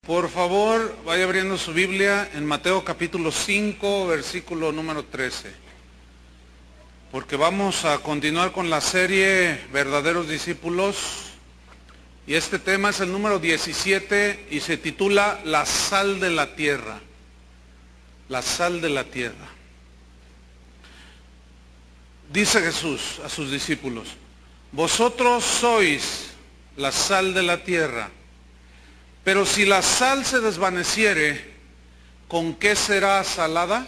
Por favor, vaya abriendo su Biblia en Mateo capítulo 5, versículo número 13. Porque vamos a continuar con la serie Verdaderos Discípulos. Y este tema es el número 17 y se titula La sal de la tierra. La sal de la tierra. Dice Jesús a sus discípulos: vosotros sois la sal de la tierra. Pero si la sal se desvaneciere, ¿con qué será salada?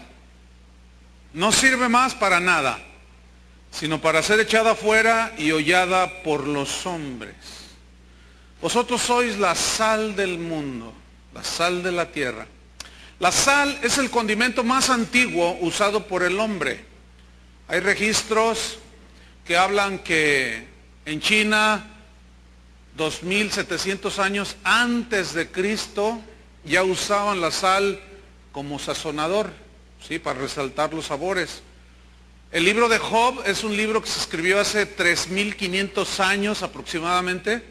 No sirve más para nada, sino para ser echada fuera y hollada por los hombres. Vosotros sois la sal del mundo, la sal de la tierra. La sal es el condimento más antiguo usado por el hombre. Hay registros que hablan que en China, 2700 años antes de Cristo, ya usaban la sal como sazonador, ¿sí? Para resaltar los sabores. El libro de Job es un libro que se escribió hace 3500 años aproximadamente,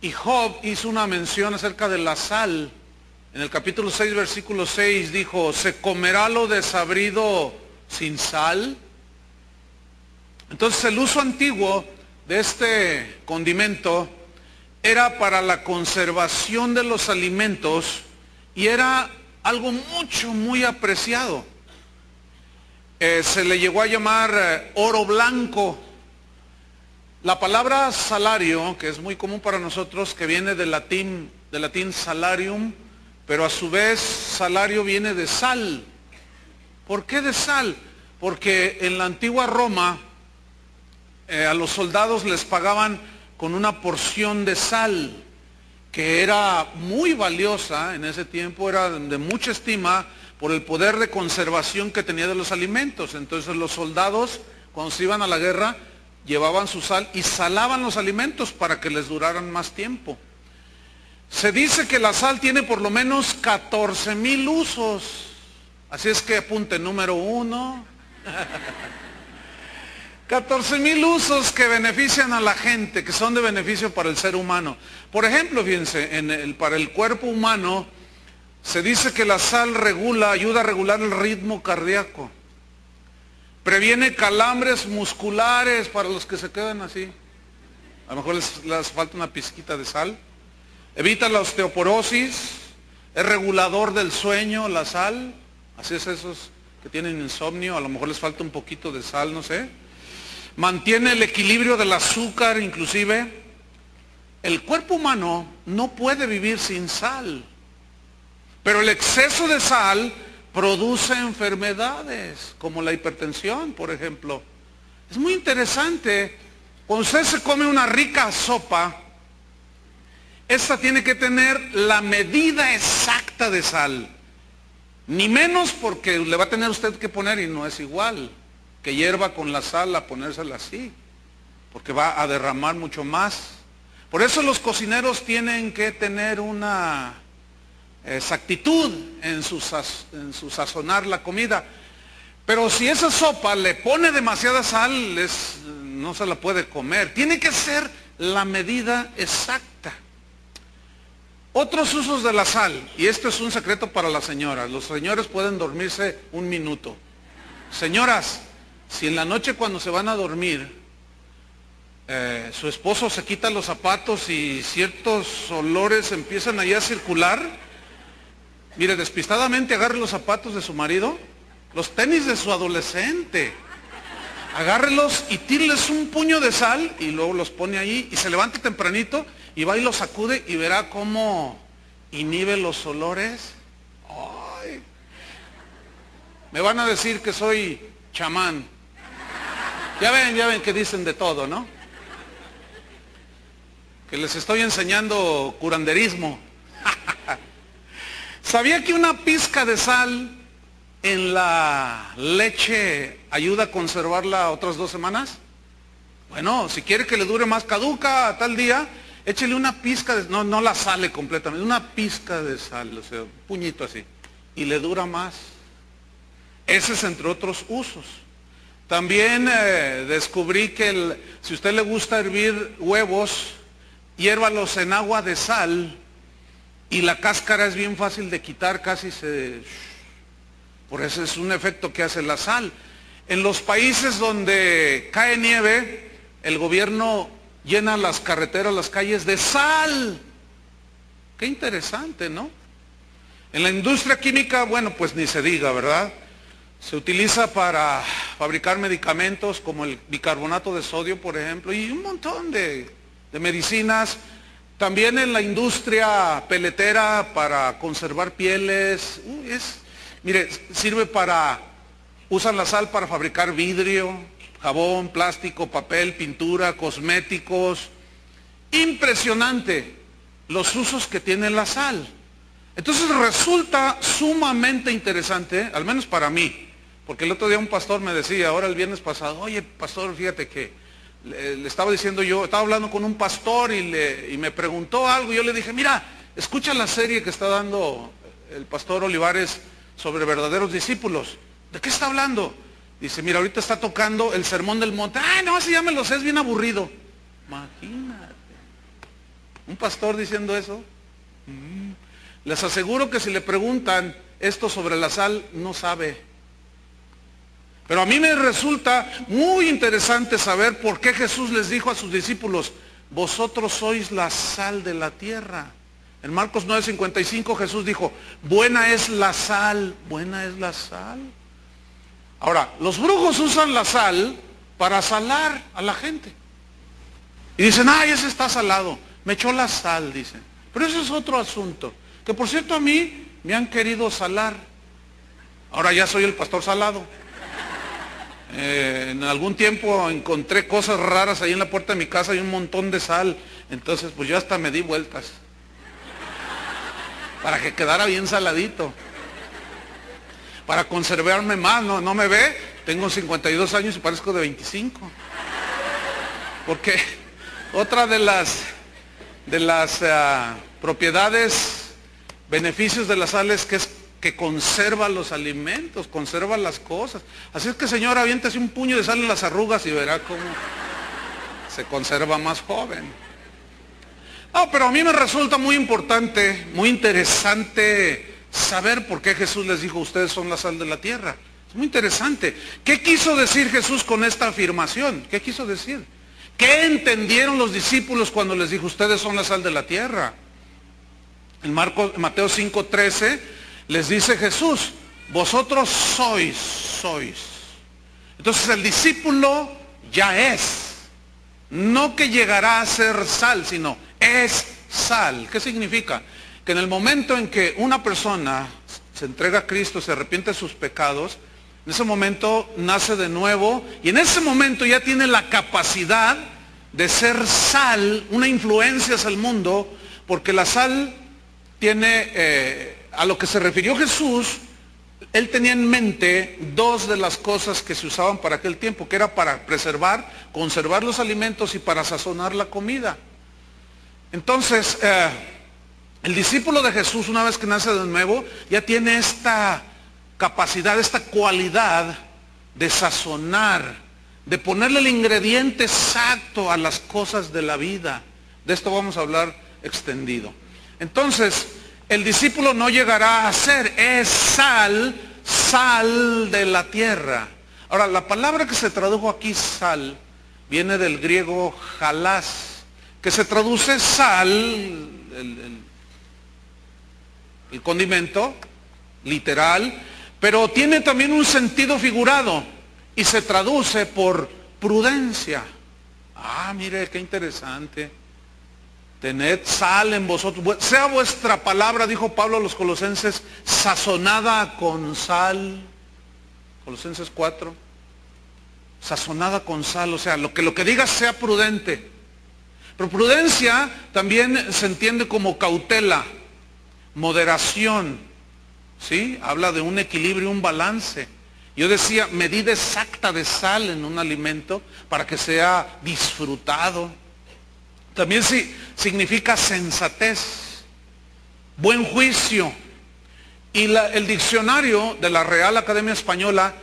y Job hizo una mención acerca de la sal. En el capítulo 6, versículo 6 dijo: ¿se comerá lo desabrido sin sal? Entonces el uso antiguo de este condimento era para la conservación de los alimentos y era algo muy apreciado. Se le llegó a llamar oro blanco. La palabra salario, que es muy común para nosotros, que viene del latín salarium, pero a su vez salario viene de sal. ¿Por qué de sal? Porque en la antigua Roma a los soldados les pagaban con una porción de sal, que era muy valiosa en ese tiempo, era de mucha estima por el poder de conservación que tenía de los alimentos. Entonces los soldados, cuando se iban a la guerra, llevaban su sal y salaban los alimentos para que les duraran más tiempo. Se dice que la sal tiene por lo menos 14,000 usos. Así es que apunte número 1. 14,000 usos que benefician a la gente, que son de beneficio para el ser humano. Por ejemplo, fíjense, para el cuerpo humano se dice que la sal ayuda a regular el ritmo cardíaco. Previene calambres musculares para los que se quedan así. A lo mejor les falta una pizquita de sal. Evita la osteoporosis. Es regulador del sueño, la sal. Así es, esos que tienen insomnio, a lo mejor les falta un poquito de sal, no sé. Mantiene el equilibrio del azúcar, inclusive. El cuerpo humano no puede vivir sin sal, pero el exceso de sal produce enfermedades, como la hipertensión, por ejemplo. Es muy interesante, cuando usted se come una rica sopa, esta tiene que tener la medida exacta de sal, ni menos, porque le va a tener usted que poner, y no es igual que hierva con la sal a ponérsela así, porque va a derramar mucho más. Por eso los cocineros tienen que tener una exactitud en su sazonar la comida. Pero si esa sopa le pone demasiada sal, no se la puede comer. Tiene que ser la medida exacta. Otros usos de la sal, y esto es un secreto para las señoras. Los señores pueden dormirse un minuto. Señoras, si en la noche cuando se van a dormir, su esposo se quita los zapatos y ciertos olores empiezan allá a circular, mire, despistadamente agarre los zapatos de su marido, los tenis de su adolescente, agárrelos y tíreles un puño de sal y luego los pone ahí y se levanta tempranito y va y los sacude y verá cómo inhibe los olores. Ay, me van a decir que soy chamán. Ya ven que dicen de todo, ¿no? Que les estoy enseñando curanderismo. ¿Sabía que una pizca de sal en la leche ayuda a conservarla otras 2 semanas? Bueno, si quiere que le dure más, caduca a tal día, échele una pizca de, no la sale completamente, una pizca de sal, o sea, un puñito así, y le dura más. Ese es entre otros usos. También descubrí que si a usted le gusta hervir huevos, hiérvalos en agua de sal y la cáscara es bien fácil de quitar, por eso es un efecto que hace la sal. En los países donde cae nieve, el gobierno llena las carreteras, las calles de sal. Qué interesante, ¿no? En la industria química, bueno, pues ni se diga, ¿verdad? Se utiliza para fabricar medicamentos como el bicarbonato de sodio, por ejemplo, y un montón de medicinas. También en la industria peletera para conservar pieles. Mire, usan la sal para fabricar vidrio, jabón, plástico, papel, pintura, cosméticos. Impresionante los usos que tiene la sal. Entonces resulta sumamente interesante, al menos para mí, porque el otro día un pastor me decía, ahora el viernes pasado, oye pastor, fíjate que le estaba diciendo yo, estaba hablando con un pastor y me preguntó algo, y yo le dije, mira, escucha la serie que está dando el pastor Olivares sobre verdaderos discípulos. ¿De qué está hablando? Dice, mira, ahorita está tocando el Sermón del Monte. Ay, no, así ya me lo sé, es bien aburrido. Imagínate. Un pastor diciendo eso. Les aseguro que si le preguntan esto sobre la sal, no sabe. Pero a mí me resulta muy interesante saber por qué Jesús les dijo a sus discípulos, vosotros sois la sal de la tierra. En Marcos 9:55 Jesús dijo, buena es la sal, buena es la sal. Ahora, los brujos usan la sal para salar a la gente. Y dicen, ay, ese está salado, me echó la sal, dicen. Pero eso es otro asunto. Que por cierto a mí me han querido salar. Ahora ya soy el pastor salado. En algún tiempo encontré cosas raras ahí en la puerta de mi casa y un montón de sal. Entonces pues yo hasta me di vueltas. Para que quedara bien saladito. Para conservarme más, no me ve, tengo 52 años y parezco de 25. Porque otra de las propiedades, beneficios de la sal es que conserva los alimentos, conserva las cosas. Así es que señora, aviéntese un puño de sal en las arrugas y verá cómo se conserva más joven. No, pero a mí me resulta muy importante, muy interesante saber por qué Jesús les dijo, ustedes son la sal de la tierra. Es muy interesante. ¿Qué quiso decir Jesús con esta afirmación? ¿Qué quiso decir? ¿Qué entendieron los discípulos cuando les dijo, ustedes son la sal de la tierra? En Mateo 5:13 les dice Jesús, vosotros sois. Entonces el discípulo ya es. No que llegará a ser sal, sino es sal. ¿Qué significa? Que en el momento en que una persona se entrega a Cristo, se arrepiente de sus pecados, en ese momento nace de nuevo y en ese momento ya tiene la capacidad de ser sal, una influencia hacia el mundo, porque la sal tiene, a lo que se refirió Jesús, él tenía en mente dos de las cosas que se usaban para aquel tiempo, que era para preservar, conservar los alimentos y para sazonar la comida. Entonces, el discípulo de Jesús, una vez que nace de nuevo, ya tiene esta capacidad, esta cualidad de sazonar, de ponerle el ingrediente exacto a las cosas de la vida. De esto vamos a hablar extendido. Entonces, el discípulo no llegará a ser, es sal, sal de la tierra. Ahora, la palabra que se tradujo aquí, sal, viene del griego jalás, que se traduce sal, el condimento, literal, pero tiene también un sentido figurado y se traduce por prudencia. Ah, mire, qué interesante. Tened sal en vosotros, sea vuestra palabra, dijo Pablo a los colosenses, sazonada con sal. Colosenses 4. Sazonada con sal, o sea, lo que digas sea prudente. Pero prudencia también se entiende como cautela, moderación, ¿sí? Habla de un equilibrio, un balance. Yo decía, medida exacta de sal en un alimento para que sea disfrutado. También sí, significa sensatez, buen juicio. Y el diccionario de la Real Academia Española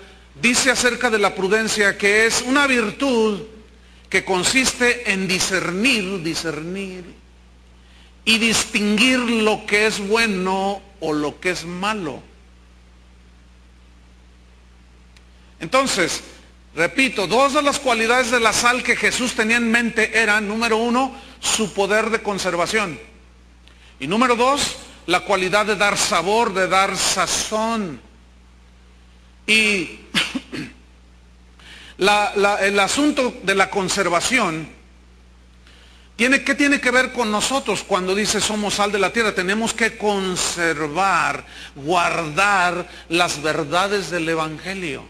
dice acerca de la prudencia que es una virtud que consiste en discernir y distinguir lo que es bueno o lo que es malo. Entonces, repito, dos de las cualidades de la sal que Jesús tenía en mente eran, número uno, su poder de conservación. Y número dos, la cualidad de dar sabor, de dar sazón. Y el asunto de la conservación, ¿qué tiene que ver con nosotros cuando dice somos sal de la tierra? Tenemos que conservar, guardar las verdades del Evangelio.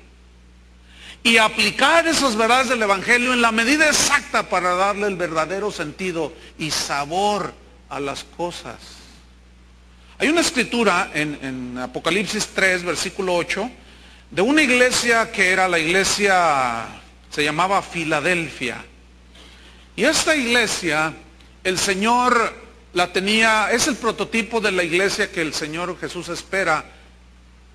Y aplicar esas verdades del Evangelio en la medida exacta para darle el verdadero sentido y sabor a las cosas. Hay una escritura en Apocalipsis 3, versículo 8, de una iglesia que era la iglesia, se llamaba Filadelfia. Y esta iglesia, el Señor la tenía, es el prototipo de la iglesia que el Señor Jesús espera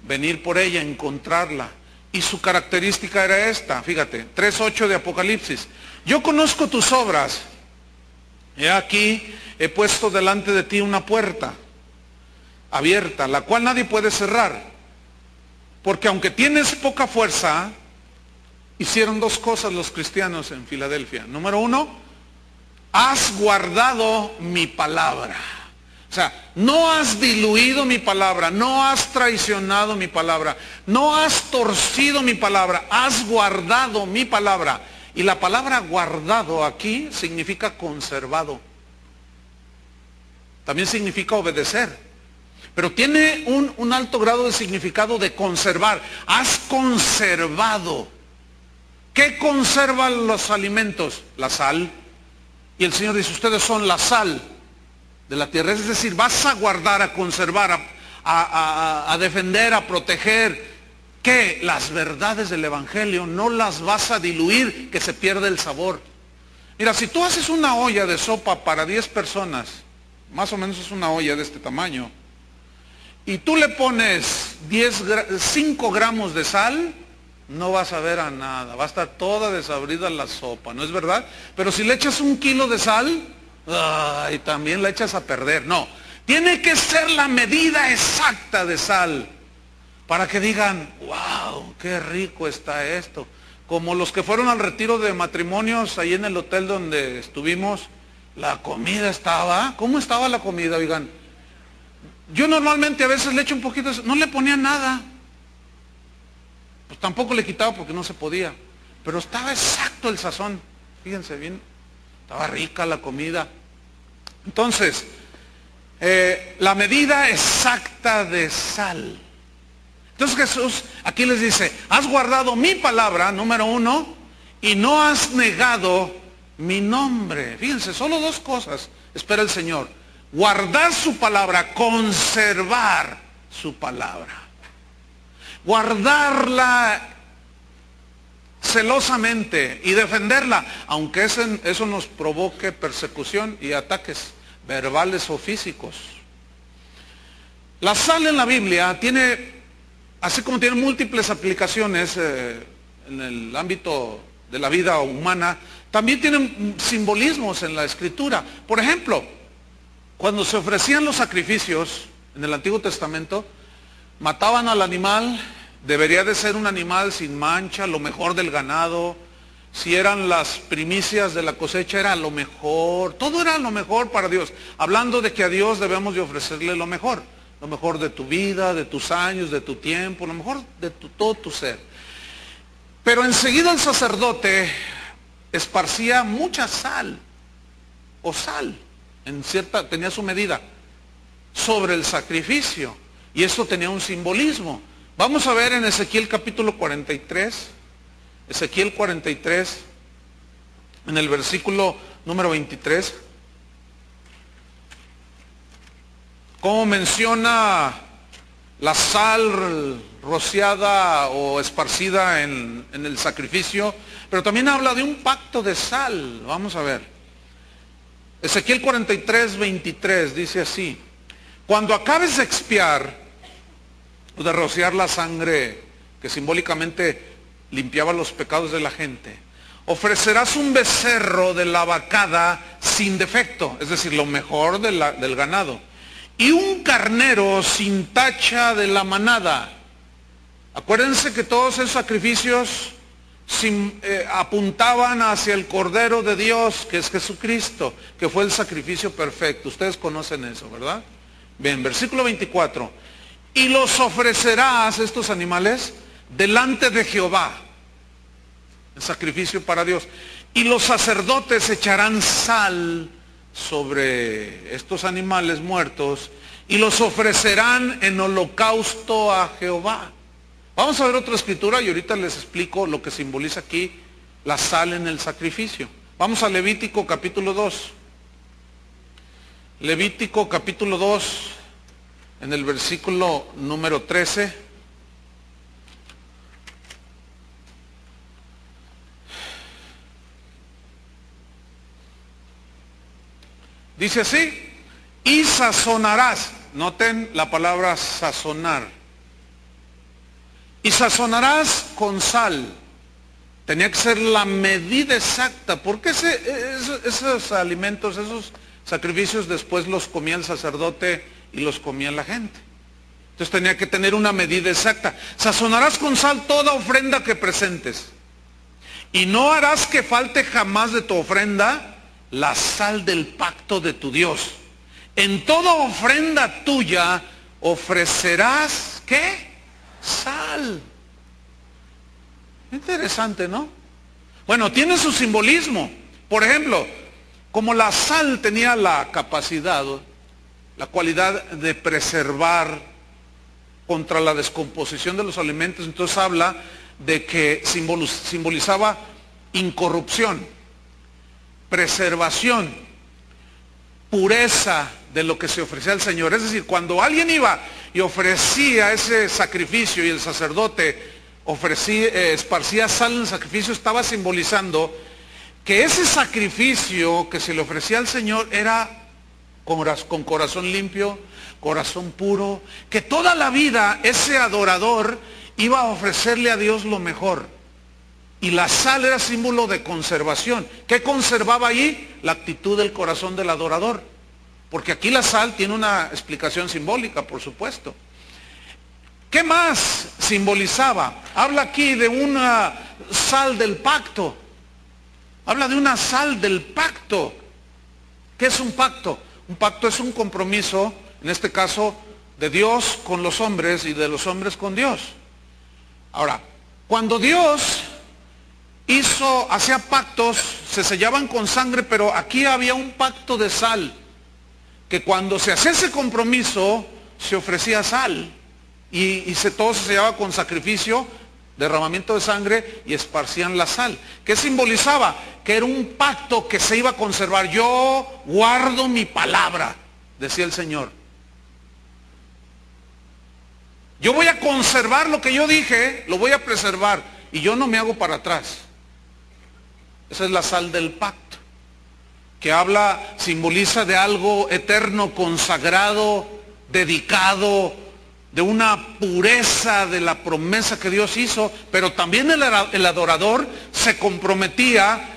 venir por ella, encontrarla. Y su característica era esta, fíjate, 3:8 de Apocalipsis. Yo conozco tus obras. He aquí, he puesto delante de ti una puerta abierta, la cual nadie puede cerrar. Porque aunque tienes poca fuerza, hicieron dos cosas los cristianos en Filadelfia. Número uno, has guardado mi palabra. O sea, no has diluido mi palabra, no has traicionado mi palabra, no has torcido mi palabra, has guardado mi palabra. Y la palabra guardado aquí significa conservado. También significa obedecer. Pero tiene un alto grado de significado de conservar. Has conservado. ¿Qué conservan los alimentos? La sal. Y el Señor dice, ustedes son la sal de la tierra. Es decir, vas a guardar, a conservar, a defender, a proteger. ¿Qué? Las verdades del Evangelio. No las vas a diluir, que se pierde el sabor. Mira, si tú haces una olla de sopa para 10 personas, más o menos es una olla de este tamaño, y tú le pones 5 gramos de sal, no vas a ver a nada, va a estar toda desabrida la sopa, ¿no es verdad? Pero si le echas 1 kilo de sal, y también la echas a perder. No, tiene que ser la medida exacta de sal, para que digan, wow, qué rico está esto. Como los que fueron al retiro de matrimonios, ahí en el hotel donde estuvimos, la comida estaba, ¿cómo estaba la comida, oigan? Yo normalmente a veces le echo un poquito, no le ponía nada. Pues tampoco le quitaba porque no se podía. Pero estaba exacto el sazón. Fíjense bien, estaba rica la comida. Entonces, la medida exacta de sal. Entonces Jesús aquí les dice, has guardado mi palabra, número uno, y no has negado mi nombre. Fíjense, solo 2 cosas espera el Señor. Guardar su palabra, conservar su palabra. Guardarla celosamente y defenderla, aunque eso nos provoque persecución y ataques verbales o físicos. La sal en la Biblia tiene, así como tiene múltiples aplicaciones en el ámbito de la vida humana, también tienen simbolismos en la Escritura. Por ejemplo, cuando se ofrecían los sacrificios en el Antiguo Testamento, mataban al animal, debería de ser un animal sin mancha, lo mejor del ganado. Si eran las primicias de la cosecha, era lo mejor, todo era lo mejor para Dios. Hablando de que a Dios debemos de ofrecerle lo mejor de tu vida, de tus años, de tu tiempo, lo mejor de todo tu ser. Pero enseguida el sacerdote esparcía mucha sal, o sal, tenía su medida, sobre el sacrificio. Y esto tenía un simbolismo. Vamos a ver en Ezequiel capítulo 43, Ezequiel 43, en el versículo número 23, cómo menciona la sal rociada o esparcida en el sacrificio, pero también habla de un pacto de sal. Vamos a ver. Ezequiel 43, 23 dice así: cuando acabes de expiar o de rociar la sangre que simbólicamente limpiaba los pecados de la gente, ofrecerás un becerro de la vacada sin defecto, es decir, lo mejor del ganado, y un carnero sin tacha de la manada. Acuérdense que todos esos sacrificios apuntaban hacia el Cordero de Dios, que es Jesucristo, que fue el sacrificio perfecto. Ustedes conocen eso, ¿verdad? Bien, versículo 24. Y los ofrecerás, estos animales, delante de Jehová, el sacrificio para Dios. Y los sacerdotes echarán sal sobre estos animales muertos y los ofrecerán en holocausto a Jehová. Vamos a ver otra escritura y ahorita les explico lo que simboliza aquí la sal en el sacrificio. Vamos a Levítico capítulo 2. Levítico capítulo 2, en el versículo número 13. Dice así, y sazonarás, noten la palabra sazonar, y sazonarás con sal. Tenía que ser la medida exacta, porque esos alimentos, esos sacrificios después los comía el sacerdote y los comía la gente. Entonces tenía que tener una medida exacta. Sazonarás con sal toda ofrenda que presentes, y no harás que falte jamás de tu ofrenda la sal del pacto de tu Dios. En toda ofrenda tuya ofrecerás, ¿qué? Sal. Interesante, ¿no? Bueno, tiene su simbolismo. Por ejemplo, como la sal tenía la capacidad, la cualidad de preservar contra la descomposición de los alimentos, entonces habla de que simbolizaba incorrupción, preservación, pureza de lo que se ofrecía al Señor. Es decir, cuando alguien iba y ofrecía ese sacrificio y el sacerdote esparcía sal en el sacrificio, estaba simbolizando que ese sacrificio que se le ofrecía al Señor era con corazón limpio, corazón puro, que toda la vida ese adorador iba a ofrecerle a Dios lo mejor. Y la sal era símbolo de conservación. ¿Qué conservaba ahí? La actitud del corazón del adorador. Porque aquí la sal tiene una explicación simbólica, por supuesto. ¿Qué más simbolizaba? Habla aquí de una sal del pacto. Habla de una sal del pacto. ¿Qué es un pacto? Un pacto es un compromiso, en este caso, de Dios con los hombres y de los hombres con Dios. Ahora, cuando Dios hacía pactos, se sellaban con sangre, pero aquí había un pacto de sal, que cuando se hacía ese compromiso, se ofrecía sal, y todo se sellaba con sacrificio, derramamiento de sangre, y esparcían la sal. ¿Qué simbolizaba? Que era un pacto que se iba a conservar. Yo guardo mi palabra, decía el Señor. Yo voy a conservar lo que yo dije, lo voy a preservar, y yo no me hago para atrás. Esa es la sal del pacto, que simboliza de algo eterno, consagrado, dedicado, de una pureza de la promesa que Dios hizo, pero también el adorador se comprometía,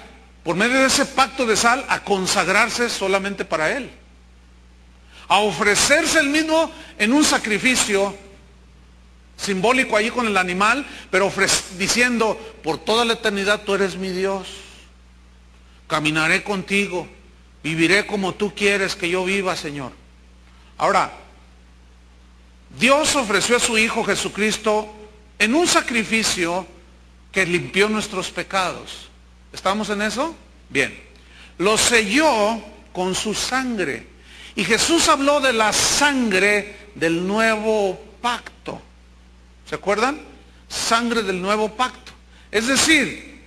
por medio de ese pacto de sal, a consagrarse solamente para Él, a ofrecerse Él mismo en un sacrificio simbólico allí con el animal, pero diciendo, por toda la eternidad tú eres mi Dios, caminaré contigo, viviré como tú quieres que yo viva, Señor. Ahora, Dios ofreció a su Hijo Jesucristo en un sacrificio que limpió nuestros pecados. ¿Estamos en eso? Bien. Lo selló con su sangre. Y Jesús habló de la sangre del nuevo pacto. ¿Se acuerdan? Sangre del nuevo pacto. Es decir,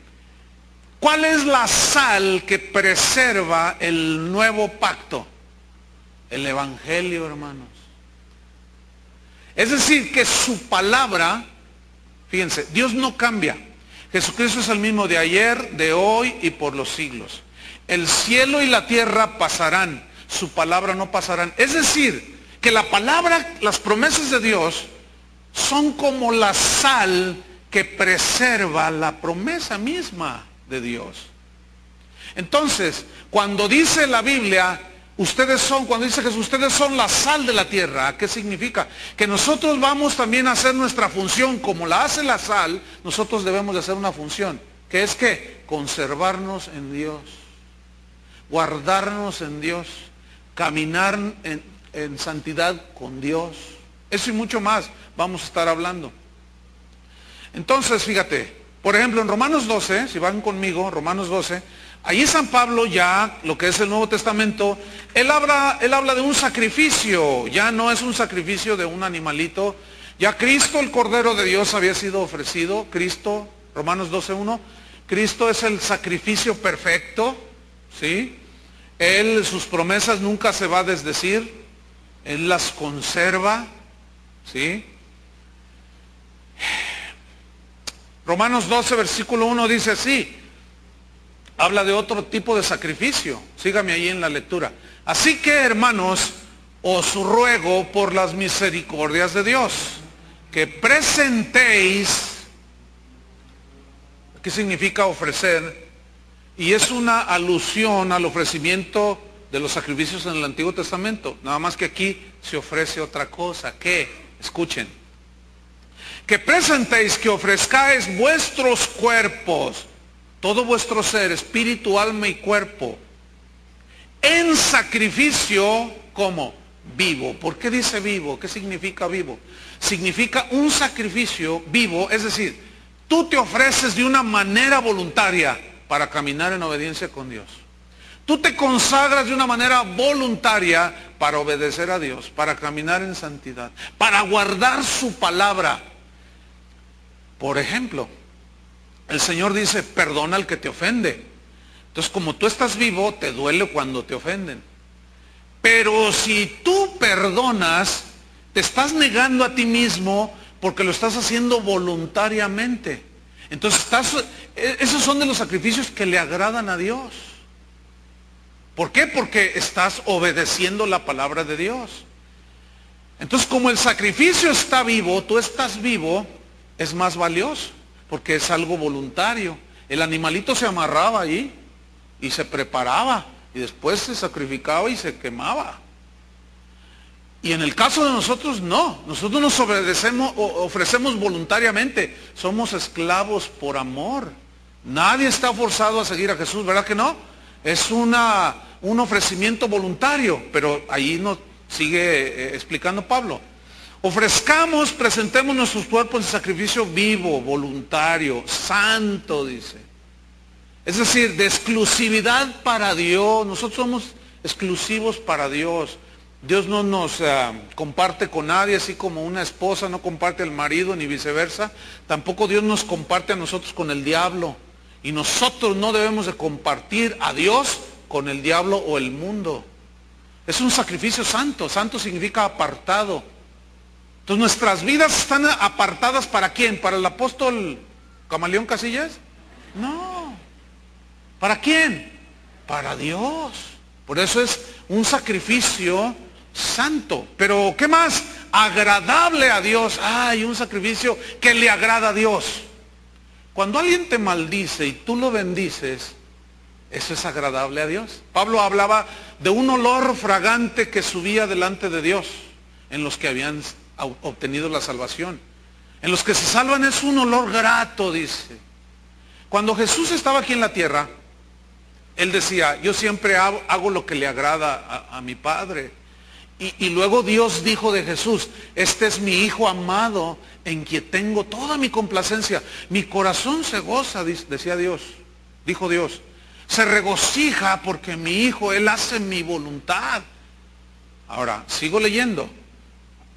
¿cuál es la sal que preserva el nuevo pacto? El Evangelio, hermanos. Es decir, que su palabra, fíjense, Dios no cambia. Jesucristo es el mismo de ayer, de hoy y por los siglos. El cielo y la tierra pasarán, su palabra no pasarán. Es decir, que la palabra, las promesas de Dios son como la sal que preserva la promesa misma de Dios. Entonces, cuando dice la Biblia, cuando dice Jesús, ustedes son la sal de la tierra, ¿qué significa? Que nosotros vamos también a hacer nuestra función, como la hace la sal, nosotros debemos de hacer una función, que es que conservarnos en Dios, guardarnos en Dios, caminar en santidad con Dios. Eso y mucho más vamos a estar hablando. Entonces, fíjate, por ejemplo, en Romanos 12, si van conmigo, Romanos 12, ahí San Pablo ya, lo que es el Nuevo Testamento, él habla de un sacrificio, ya no es un sacrificio de un animalito, ya Cristo, el Cordero de Dios, había sido ofrecido, Cristo, Romanos 12:1, Cristo es el sacrificio perfecto, ¿sí? Él, sus promesas nunca se va a desdecir, Él las conserva, ¿sí? Romanos 12, versículo 1 dice así, habla de otro tipo de sacrificio. Sígame ahí en la lectura. Así que, hermanos, os ruego por las misericordias de Dios, que presentéis, ¿qué significa ofrecer? Y es una alusión al ofrecimiento de los sacrificios en el Antiguo Testamento. Nada más que aquí se ofrece otra cosa. ¿Qué? Escuchen. Que presentéis, que ofrezcáis vuestros cuerpos, todo vuestro ser, espíritu, alma y cuerpo, en sacrificio, ¿cómo? Vivo. ¿Por qué dice vivo? ¿Qué significa vivo? Significa un sacrificio vivo, es decir, tú te ofreces de una manera voluntaria para caminar en obediencia con Dios. Tú te consagras de una manera voluntaria para obedecer a Dios, para caminar en santidad, para guardar su palabra. Por ejemplo, el Señor dice, perdona al que te ofende. Entonces, como tú estás vivo, te duele cuando te ofenden. Pero si tú perdonas, te estás negando a ti mismo porque lo estás haciendo voluntariamente. Entonces, esos son de los sacrificios que le agradan a Dios. ¿Por qué? Porque estás obedeciendo la palabra de Dios. Entonces, como el sacrificio está vivo, tú estás vivo, es más valioso, porque es algo voluntario. El animalito se amarraba ahí y se preparaba y después se sacrificaba y se quemaba. Y en el caso de nosotros no, nosotros nos ofrecemos voluntariamente, somos esclavos por amor. Nadie está forzado a seguir a Jesús, ¿verdad que no? Es un ofrecimiento voluntario, pero ahí nos sigue explicando Pablo. Ofrezcamos, presentemos nuestros cuerpos en sacrificio vivo, voluntario, santo, dice. Es decir, de exclusividad para Dios. Nosotros somos exclusivos para Dios. Dios no nos comparte con nadie, así como una esposa no comparte al marido, ni viceversa. Tampoco Dios nos comparte a nosotros con el diablo. Y nosotros no debemos de compartir a Dios con el diablo o el mundo. Es un sacrificio santo. Santo significa apartado. Entonces, ¿nuestras vidas están apartadas para quién? ¿Para el apóstol Camaleón Casillas? No. ¿Para quién? Para Dios. Por eso es un sacrificio santo. Pero, ¿qué más? Agradable a Dios. Hay un sacrificio que le agrada a Dios. Cuando alguien te maldice y tú lo bendices, eso es agradable a Dios. Pablo hablaba de un olor fragante que subía delante de Dios en los que habían obtenido la salvación. En los que se salvan es un olor grato, dice. Cuando Jesús estaba aquí en la tierra, Él decía, yo siempre hago lo que le agrada a mi Padre. Y luego Dios dijo de Jesús, este es mi Hijo amado, en quien tengo toda mi complacencia. Mi corazón se goza, decía Dios, dijo Dios. Se regocija porque mi Hijo, Él hace mi voluntad. Ahora, sigo leyendo.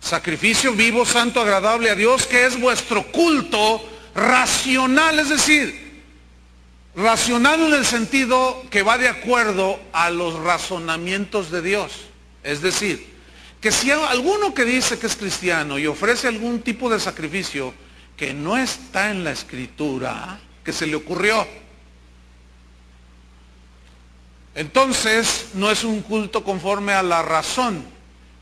Sacrificio vivo, santo, agradable a Dios, que es vuestro culto racional, es decir, racional en el sentido que va de acuerdo a los razonamientos de Dios. Es decir, que si hay alguno que dice que es cristiano y ofrece algún tipo de sacrificio que no está en la Escritura, que se le ocurrió, entonces no es un culto conforme a la razón,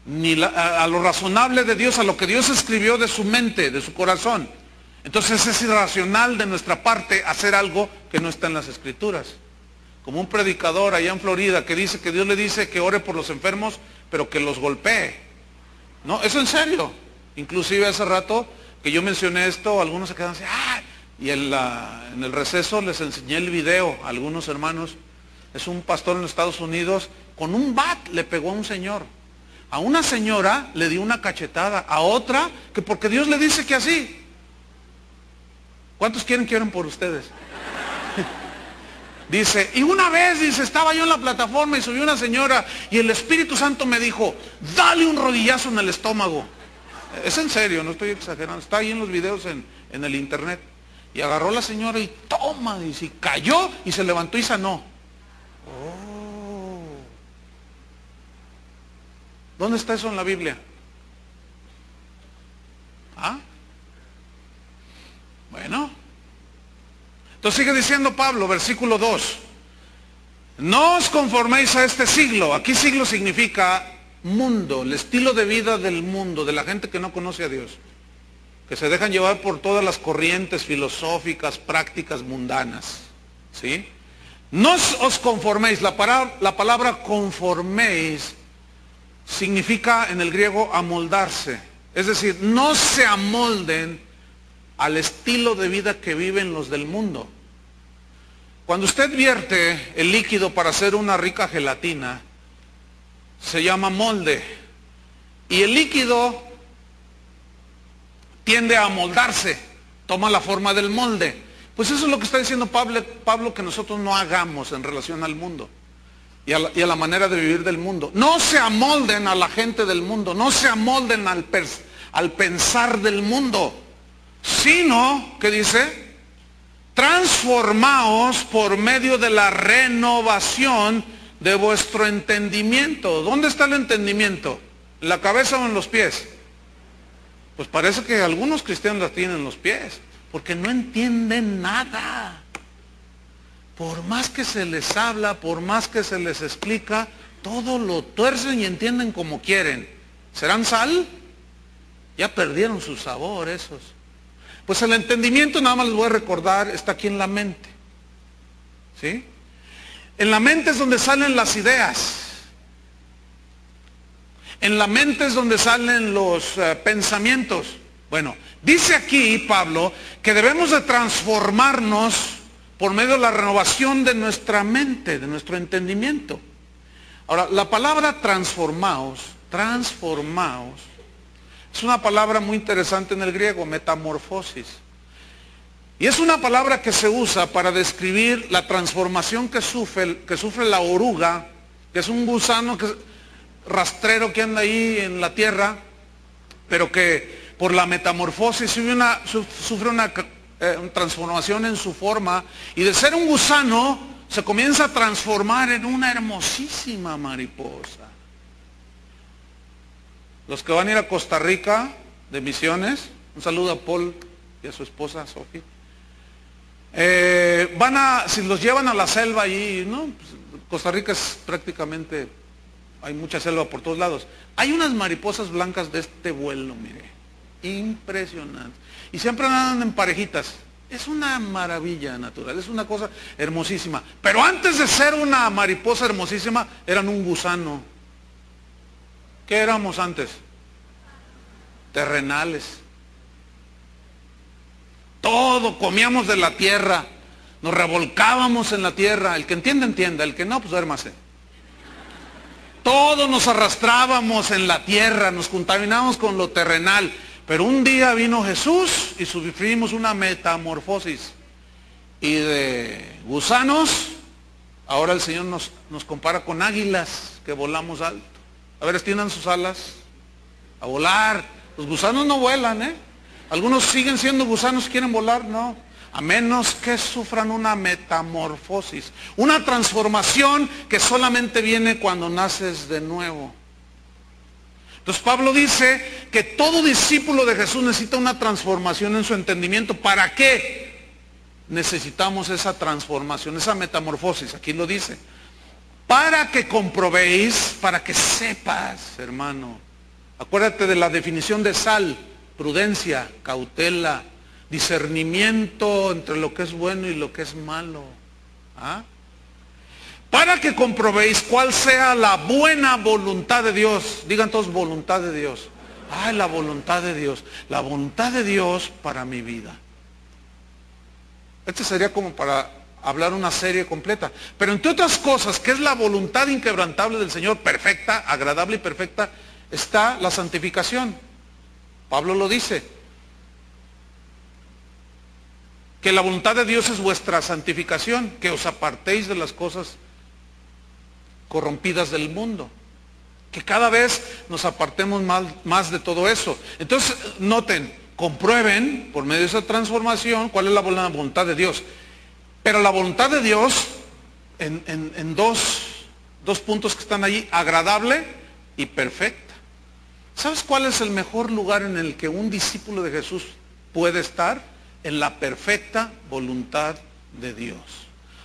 ni a lo razonable de Dios, a lo que Dios escribió de su mente, de su corazón. Entonces es irracional de nuestra parte hacer algo que no está en las Escrituras. Como un predicador allá en Florida que dice que Dios le dice que ore por los enfermos, pero que los golpee. No, eso en serio. Inclusive hace rato que yo mencioné esto, algunos se quedan así, ¡ah! Y en el receso les enseñé el video a algunos hermanos. Es un pastor en los Estados Unidos, con un bat le pegó a un señor. A una señora le dio una cachetada, a otra que porque Dios le dice que así. ¿Cuántos quieren que oren por ustedes? Dice, y una vez, dice, estaba yo en la plataforma y subió una señora y el Espíritu Santo me dijo, dale un rodillazo en el estómago. Es en serio, no estoy exagerando, está ahí en los videos en el internet. Y agarró la señora y toma, dice, y cayó y se levantó y sanó. Oh. ¿Dónde está eso en la Biblia? ¿Ah? Bueno. Entonces sigue diciendo Pablo, versículo 2. No os conforméis a este siglo. Aquí siglo significa mundo, el estilo de vida del mundo, de la gente que no conoce a Dios. Que se dejan llevar por todas las corrientes filosóficas, prácticas mundanas. ¿Sí? No os conforméis. La palabra conforméis significa en el griego amoldarse. Es decir, no se amolden al estilo de vida que viven los del mundo. Cuando usted vierte el líquido para hacer una rica gelatina, se llama molde. Y el líquido tiende a amoldarse, toma la forma del molde. Pues eso es lo que está diciendo Pablo que nosotros no hagamos en relación al mundo y a la manera de vivir del mundo. No se amolden a la gente del mundo, no se amolden al pensar del mundo, sino, ¿qué dice? Transformaos por medio de la renovación de vuestro entendimiento. ¿Dónde está el entendimiento? ¿En la cabeza o en los pies? Pues parece que algunos cristianos la tienen en los pies, porque no entienden nada. Por más que se les habla, por más que se les explica, todo lo tuercen y entienden como quieren. ¿Serán sal? Ya perdieron su sabor esos. Pues el entendimiento, nada más les voy a recordar, está aquí en la mente. ¿Sí? En la mente es donde salen las ideas. En la mente es donde salen los pensamientos. Bueno, dice aquí Pablo que debemos de transformarnos por medio de la renovación de nuestra mente, de nuestro entendimiento. Ahora, la palabra transformaos, es una palabra muy interesante en el griego, metamorfosis. Y es una palabra que se usa para describir la transformación que sufre la oruga, que es un gusano rastrero que anda ahí en la tierra, pero que por la metamorfosis sufre una transformación en su forma, y de ser un gusano se comienza a transformar en una hermosísima mariposa. Los que van a ir a Costa Rica de misiones, un saludo a Paul y a su esposa Sophie, si los llevan a la selva allí, ¿no? Pues Costa Rica es prácticamente, hay mucha selva por todos lados. Hay unas mariposas blancas de este vuelo, mire, impresionante. Y siempre andan en parejitas. Es una maravilla natural, es una cosa hermosísima. Pero antes de ser una mariposa hermosísima, eran un gusano. ¿Qué éramos antes? Terrenales. Todo comíamos de la tierra, nos revolcábamos en la tierra. El que entienda, entienda, el que no, pues duérmase. Todos nos arrastrábamos en la tierra, nos contaminábamos con lo terrenal. Pero un día vino Jesús y sufrimos una metamorfosis. Y de gusanos, ahora el Señor nos compara con águilas que volamos alto. A ver, extiendan sus alas a volar. Los gusanos no vuelan, ¿eh? Algunos siguen siendo gusanos, quieren volar, no. A menos que sufran una metamorfosis, una transformación que solamente viene cuando naces de nuevo. Entonces Pablo dice que todo discípulo de Jesús necesita una transformación en su entendimiento. ¿Para qué necesitamos esa transformación, esa metamorfosis? Aquí lo dice. Para que comprobéis, para que sepas, hermano. Acuérdate de la definición de sal: prudencia, cautela, discernimiento entre lo que es bueno y lo que es malo. ¿Ah? Para que comprobéis cuál sea la buena voluntad de Dios. Digan todos, voluntad de Dios. Ay, la voluntad de Dios. La voluntad de Dios para mi vida. Este sería como para hablar una serie completa. Pero entre otras cosas, que es la voluntad inquebrantable del Señor, perfecta, agradable y perfecta, está la santificación. Pablo lo dice. Que la voluntad de Dios es vuestra santificación, que os apartéis de las cosas corrompidas del mundo. Que cada vez nos apartemos más de todo eso. Entonces, noten, comprueben por medio de esa transformación cuál es la voluntad de Dios. Pero la voluntad de Dios, en dos puntos que están allí, agradable y perfecta. ¿Sabes cuál es el mejor lugar en el que un discípulo de Jesús puede estar? En la perfecta voluntad de Dios.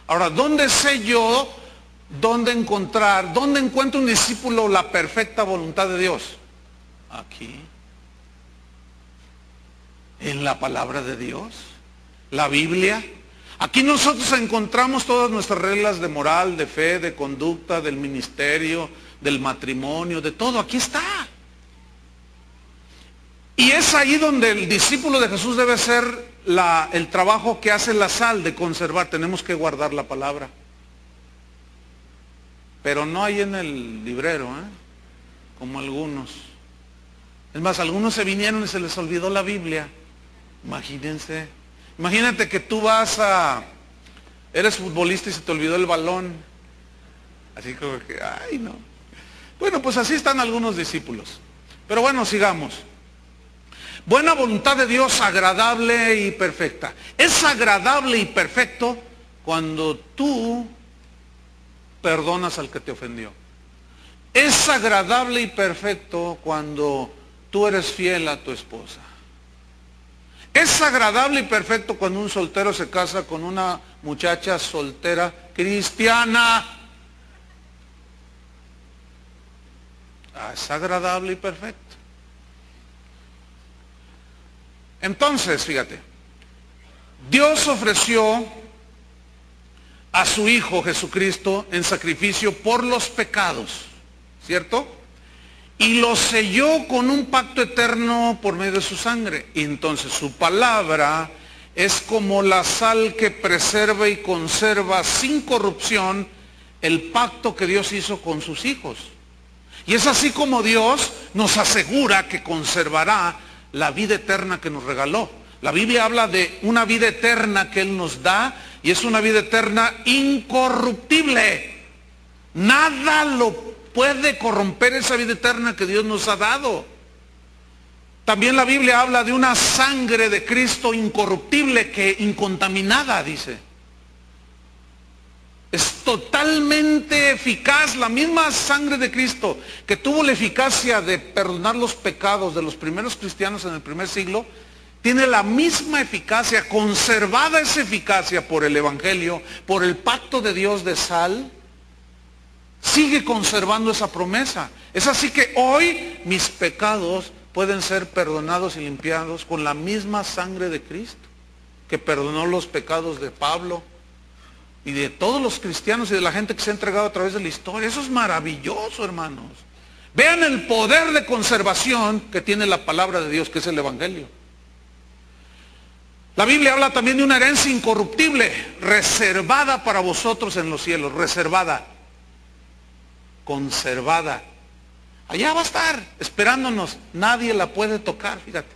Ahora, ¿dónde sé yo, dónde encuentro un discípulo la perfecta voluntad de Dios? Aquí. En la palabra de Dios. La Biblia. Aquí nosotros encontramos todas nuestras reglas de moral, de fe, de conducta, del ministerio, del matrimonio, de todo. Aquí está. Y es ahí donde el discípulo de Jesús debe ser el trabajo que hace la sal de conservar. Tenemos que guardar la palabra. Pero no hay en el librero, como algunos. Es más, algunos se vinieron y se les olvidó la Biblia. Imagínense. Imagínate que tú eres futbolista y se te olvidó el balón. Así como que, ay no. Bueno, pues así están algunos discípulos. Pero bueno, sigamos. Buena voluntad de Dios, agradable y perfecta. Es agradable y perfecto cuando tú perdonas al que te ofendió. Es agradable y perfecto cuando tú eres fiel a tu esposa. Es agradable y perfecto cuando un soltero se casa con una muchacha soltera cristiana. Es agradable y perfecto. Entonces, fíjate, Dios ofreció a su Hijo Jesucristo en sacrificio por los pecados, ¿cierto? Y lo selló con un pacto eterno por medio de su sangre. Y entonces su palabra es como la sal que preserva y conserva sin corrupción el pacto que Dios hizo con sus hijos. Y es así como Dios nos asegura que conservará la vida eterna que nos regaló. La Biblia habla de una vida eterna que Él nos da, y es una vida eterna incorruptible. Nada lo puede corromper esa vida eterna que Dios nos ha dado. También la Biblia habla de una sangre de Cristo incorruptible, que incontaminada, dice. Es totalmente eficaz. La misma sangre de Cristo que tuvo la eficacia de perdonar los pecados de los primeros cristianos en el primer siglo, tiene la misma eficacia, conservada esa eficacia por el Evangelio, por el pacto de Dios de sal. Sigue conservando esa promesa. Es así que hoy mis pecados pueden ser perdonados y limpiados con la misma sangre de Cristo, que perdonó los pecados de Pablo y de todos los cristianos y de la gente que se ha entregado a través de la historia. Eso es maravilloso, hermanos. Vean el poder de conservación que tiene la palabra de Dios, que es el Evangelio. La Biblia habla también de una herencia incorruptible, reservada para vosotros en los cielos, reservada, conservada. Allá va a estar, esperándonos, nadie la puede tocar, fíjate.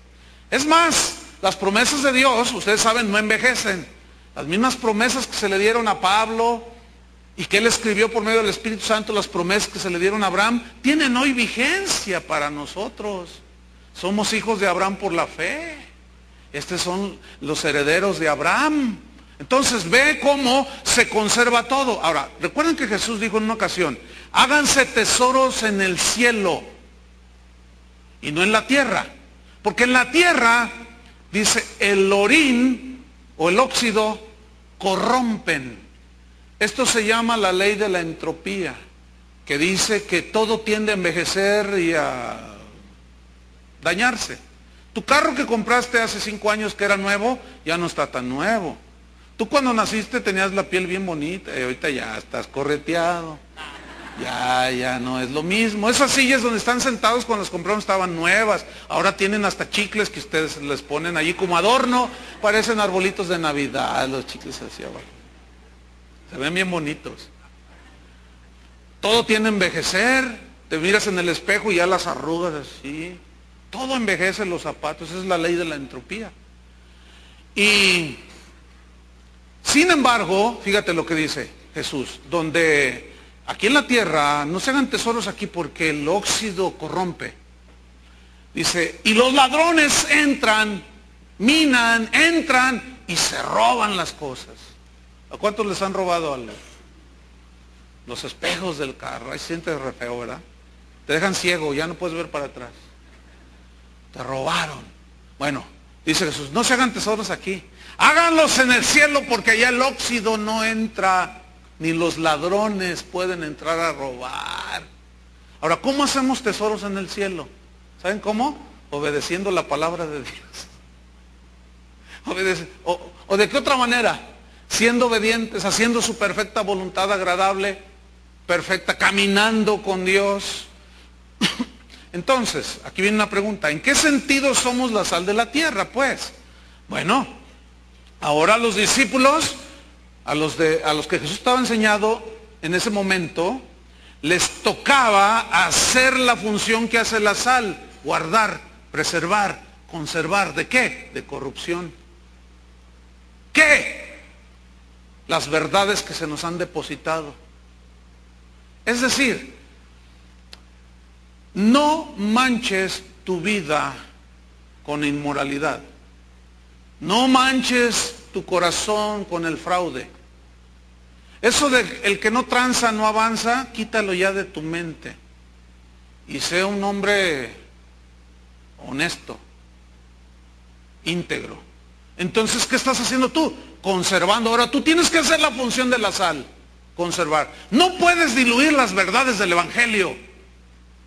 Es más, las promesas de Dios, ustedes saben, no envejecen. Las mismas promesas que se le dieron a Pablo y que él escribió por medio del Espíritu Santo, las promesas que se le dieron a Abraham, tienen hoy vigencia para nosotros. Somos hijos de Abraham por la fe. Estos son los herederos de Abraham. Entonces ve cómo se conserva todo. Ahora, recuerden que Jesús dijo en una ocasión, háganse tesoros en el cielo y no en la tierra. Porque en la tierra, dice, el orín o el óxido corrompen. Esto se llama la ley de la entropía, que dice que todo tiende a envejecer y a dañarse. Tu carro que compraste hace 5 años que era nuevo, ya no está tan nuevo. Tú cuando naciste tenías la piel bien bonita y ahorita ya estás correteado. Ya no es lo mismo. Esas sillas donde están sentados cuando las compraron estaban nuevas. Ahora tienen hasta chicles que ustedes les ponen allí como adorno. Parecen arbolitos de Navidad los chicles hacia abajo. Se ven bien bonitos. Todo tiene envejecer. Te miras en el espejo y ya las arrugas así. Todo envejece, los zapatos. Esa es la ley de la entropía. Y sin embargo, fíjate lo que dice Jesús, donde aquí en la tierra no se hagan tesoros aquí porque el óxido corrompe. Dice, y los ladrones entran, minan, entran y se roban las cosas. ¿A cuántos les han robado algo? Los espejos del carro. Ahí sientes re feo, ¿verdad? Te dejan ciego, ya no puedes ver para atrás. Te robaron. Bueno, dice Jesús, no se hagan tesoros aquí. Háganlos en el cielo porque allá el óxido no entra. Ni los ladrones pueden entrar a robar. Ahora, ¿cómo hacemos tesoros en el cielo? ¿Saben cómo? Obedeciendo la palabra de Dios. ¿O de qué otra manera? Siendo obedientes, haciendo su perfecta voluntad agradable, perfecta, caminando con Dios. Entonces, aquí viene una pregunta. ¿En qué sentido somos la sal de la tierra, pues? Bueno, ahora los discípulos, a los que Jesús estaba enseñando en ese momento, les tocaba hacer la función que hace la sal, guardar, preservar, conservar. ¿De qué? De corrupción. ¿Qué? Las verdades que se nos han depositado. Es decir, no manches tu vida con inmoralidad. No manches tu corazón con el fraude. Eso de el que no tranza no avanza, quítalo ya de tu mente. Y sea un hombre honesto, íntegro. Entonces, ¿qué estás haciendo tú? Conservando. Ahora, tú tienes que hacer la función de la sal, conservar. No puedes diluir las verdades del Evangelio.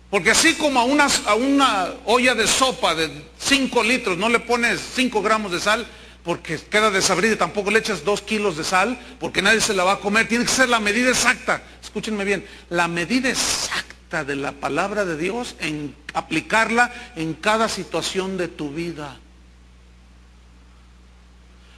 Porque así como a una olla de sopa de 5 litros no le pones 5 gramos de sal, porque queda desabrida, y tampoco le echas 2 kilos de sal, porque nadie se la va a comer. Tiene que ser la medida exacta. Escúchenme bien, la medida exacta de la palabra de Dios, en aplicarla en cada situación de tu vida.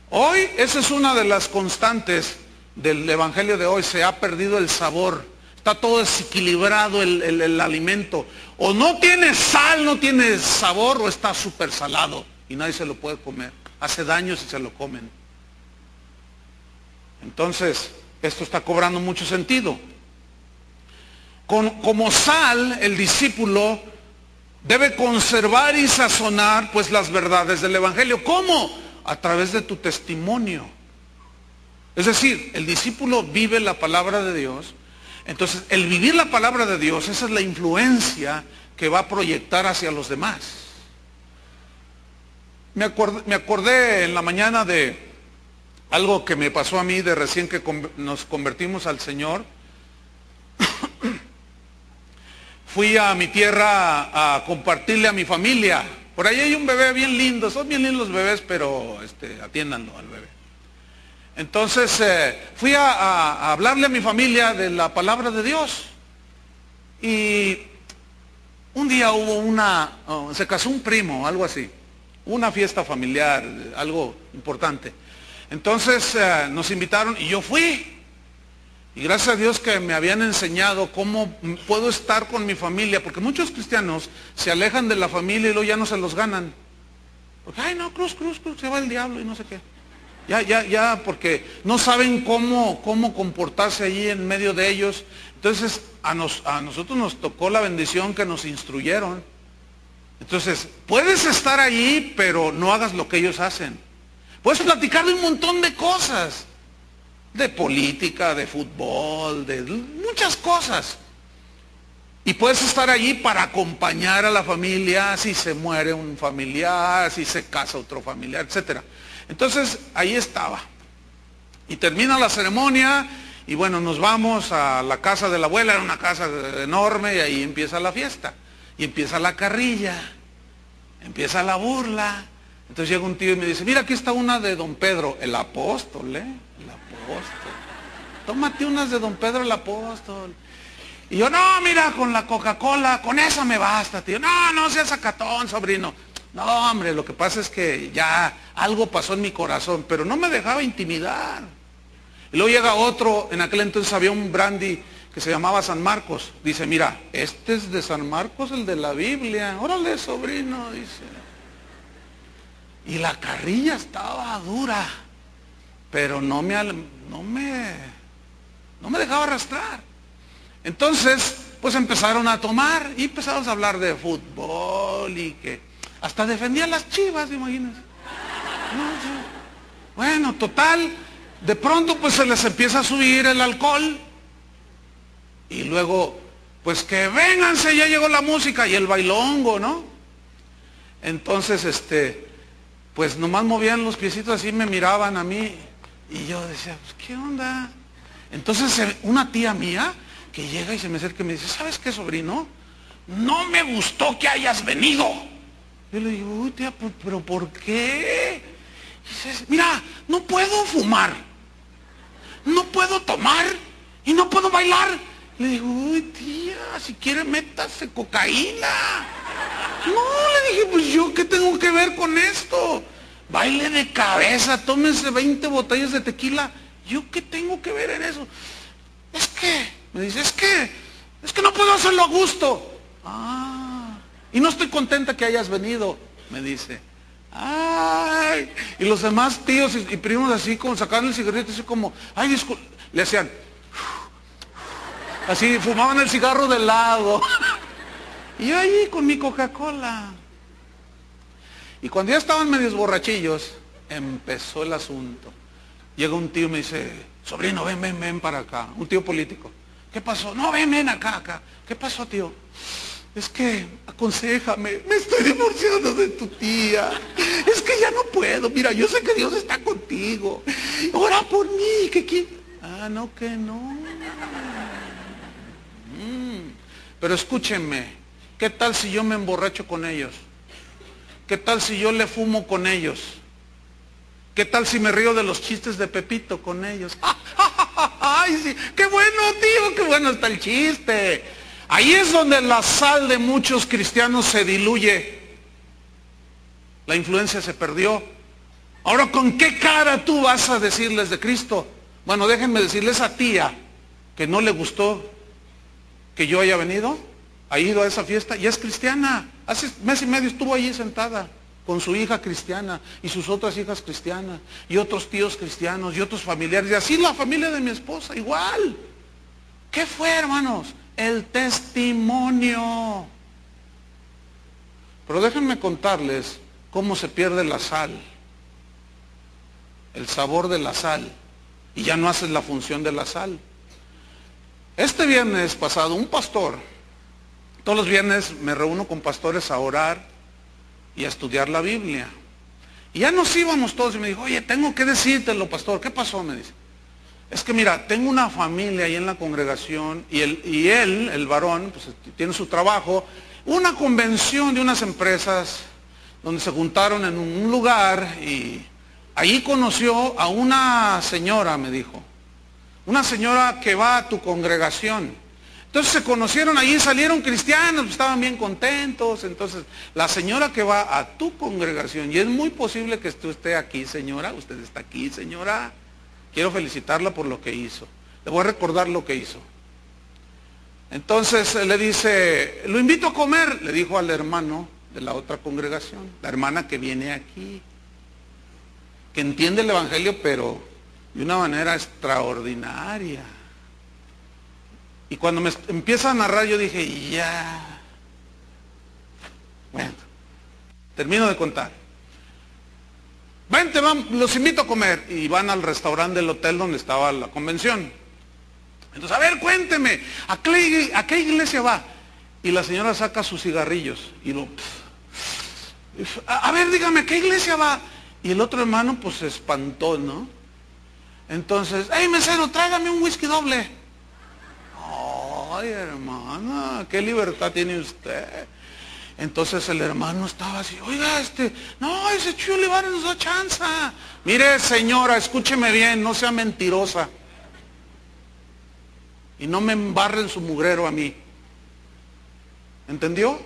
Hoy, esa es una de las constantes del evangelio de hoy. Se ha perdido el sabor. Está todo desequilibrado el alimento. O no tiene sal, no tiene sabor, o está súper salado y nadie se lo puede comer. Hace daño si se lo comen. Entonces, esto está cobrando mucho sentido. Como sal, el discípulo debe conservar y sazonar pues las verdades del evangelio. ¿Cómo? A través de tu testimonio. Es decir, el discípulo vive la palabra de Dios. Entonces, el vivir la palabra de Dios, esa es la influencia que va a proyectar hacia los demás. Me acordé en la mañana de algo que me pasó a mí de recién que nos convertimos al Señor. Fui a mi tierra a compartirle a mi familia. Por ahí hay un bebé bien lindo, son bien lindos los bebés, pero atiéndanlo al bebé. Entonces fui a hablarle a mi familia de la palabra de Dios. Y un día hubo se casó un primo, algo así. Una fiesta familiar, algo importante. Entonces nos invitaron y yo fui. Y gracias a Dios que me habían enseñado cómo puedo estar con mi familia. Porque muchos cristianos se alejan de la familia y luego ya no se los ganan. Porque, ay no, cruz, se va el diablo y no sé qué. Ya, porque no saben cómo comportarse allí en medio de ellos. Entonces, a nosotros nos tocó la bendición que nos instruyeron. Entonces, puedes estar allí, pero no hagas lo que ellos hacen. Puedes platicar de un montón de cosas. De política, de fútbol, de muchas cosas. Y puedes estar allí para acompañar a la familia, si se muere un familiar, si se casa otro familiar, etc. Entonces, ahí estaba. Y termina la ceremonia, y bueno, nos vamos a la casa de la abuela, era una casa enorme, y ahí empieza la fiesta. Y empieza la carrilla. Empieza la burla. Entonces llega un tío y me dice, mira, aquí está una de don Pedro, el apóstol, el apóstol. Tómate unas de don Pedro el apóstol. Y yo, no, mira, con la Coca-Cola, con esa me basta, tío. No, no seas sacatón, sobrino. No, hombre, lo que pasa es que ya algo pasó en mi corazón, pero no me dejaba intimidar. Y luego llega otro, en aquel entonces había un brandy que se llamaba San Marcos. Dice, mira, este es de San Marcos, el de la Biblia. Órale, sobrino, dice. Y la carrilla estaba dura, pero no me dejaba arrastrar. Entonces, pues empezaron a tomar y empezamos a hablar de fútbol y que hasta defendían las Chivas, imagínense. Bueno, total, de pronto pues se les empieza a subir el alcohol y luego, pues que vénganse, ya llegó la música y el bailongo, ¿no? Entonces, pues nomás movían los piecitos así, me miraban a mí y yo decía, pues ¿qué onda? Entonces una tía mía que llega y se me acerca y me dice, ¿sabes qué, sobrino? No me gustó que hayas venido. Yo le digo, uy, tía, ¿pero por qué? Y dice, mira, no puedo fumar, no puedo tomar y no puedo bailar. Le digo, uy, tía, si quiere métase cocaína. No, le dije, pues yo qué tengo que ver con esto. Baile de cabeza, tómese 20 botellas de tequila. ¿Yo qué tengo que ver en eso? Es que, me dice, es que no puedo hacerlo a gusto. Ah, y no estoy contenta que hayas venido, me dice. Ay, y los demás tíos y primos así como sacando el cigarrito, así como, ay, disculpe, le hacían, así, fumaban el cigarro de lado. Y yo ahí con mi Coca-Cola. Y cuando ya estaban medios borrachillos, empezó el asunto. Llega un tío y me dice, sobrino, ven para acá. Un tío político. ¿Qué pasó? No, ven acá. ¿Qué pasó, tío? Es que, aconséjame, me estoy divorciando de tu tía. Es que ya no puedo. Mira, yo sé que Dios está contigo. Ora por mí, que quién. Ah, no, que no. Pero escúchenme, ¿qué tal si yo me emborracho con ellos? ¿Qué tal si yo le fumo con ellos? ¿Qué tal si me río de los chistes de Pepito con ellos? ¡Ay, sí! ¡Qué bueno, tío! ¡Qué bueno está el chiste! Ahí es donde la sal de muchos cristianos se diluye. La influencia se perdió. Ahora, ¿con qué cara tú vas a decirles de Cristo? Bueno, déjenme decirles a tía que no le gustó que yo haya venido, ha ido a esa fiesta y es cristiana. Hace mes y medio estuvo allí sentada con su hija cristiana y sus otras hijas cristianas y otros tíos cristianos y otros familiares y así la familia de mi esposa igual. ¿Qué fue, hermanos? El testimonio. Pero déjenme contarles cómo se pierde la sal, el sabor de la sal, y ya no haces la función de la sal. Este viernes pasado un pastor, todos los viernes me reúno con pastores a orar y a estudiar la Biblia. Y ya nos íbamos todos y me dijo, oye, tengo que decírtelo, pastor. ¿Qué pasó? Me dice. Es que mira, tengo una familia ahí en la congregación y él, el varón, pues tiene su trabajo, una convención de unas empresas donde se juntaron en un lugar y ahí conoció a una señora, me dijo, una señora que va a tu congregación. Entonces se conocieron allí, salieron cristianos, estaban bien contentos. Entonces la señora que va a tu congregación, y es muy posible que usted esté aquí, señora, usted está aquí, señora, quiero felicitarla por lo que hizo. Le voy a recordar lo que hizo. Entonces le dice, lo invito a comer, le dijo al hermano de la otra congregación, la hermana que viene aquí, que entiende el evangelio, pero de una manera extraordinaria. Y cuando me empieza a narrar, yo dije, ya. Bueno, termino de contar. Vente, los invito a comer. Y van al restaurante del hotel donde estaba la convención. Entonces, a ver, cuénteme, ¿a qué iglesia va? Y la señora saca sus cigarrillos. Y a ver, dígame, ¿a qué iglesia va? Y el otro hermano, pues, se espantó, ¿no? Entonces, hey, mesero, tráigame un whisky doble. Ay, hermana, qué libertad tiene usted. Entonces el hermano estaba así, oiga, no, ese Chuy Olivares nos da chanza. Mire, señora, escúcheme bien, no sea mentirosa. Y no me embarren su mugrero a mí. ¿Entendió?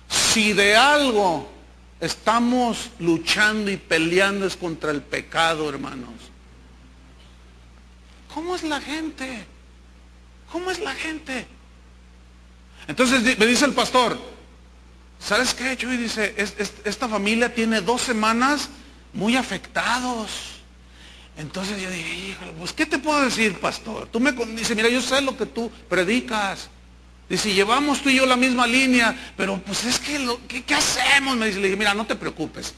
Si de algo estamos luchando y peleando es contra el pecado, hermanos. ¿Cómo es la gente? ¿Cómo es la gente? Entonces me dice el pastor, ¿sabes qué, Chuy? Dice, esta familia tiene 2 semanas muy afectados. Entonces yo dije, híjole, pues ¿qué te puedo decir, pastor? Dice, mira, yo sé lo que tú predicas. Dice, llevamos tú y yo la misma línea, pero pues es que, ¿qué hacemos? Me dice, le dije, mira, no te preocupes.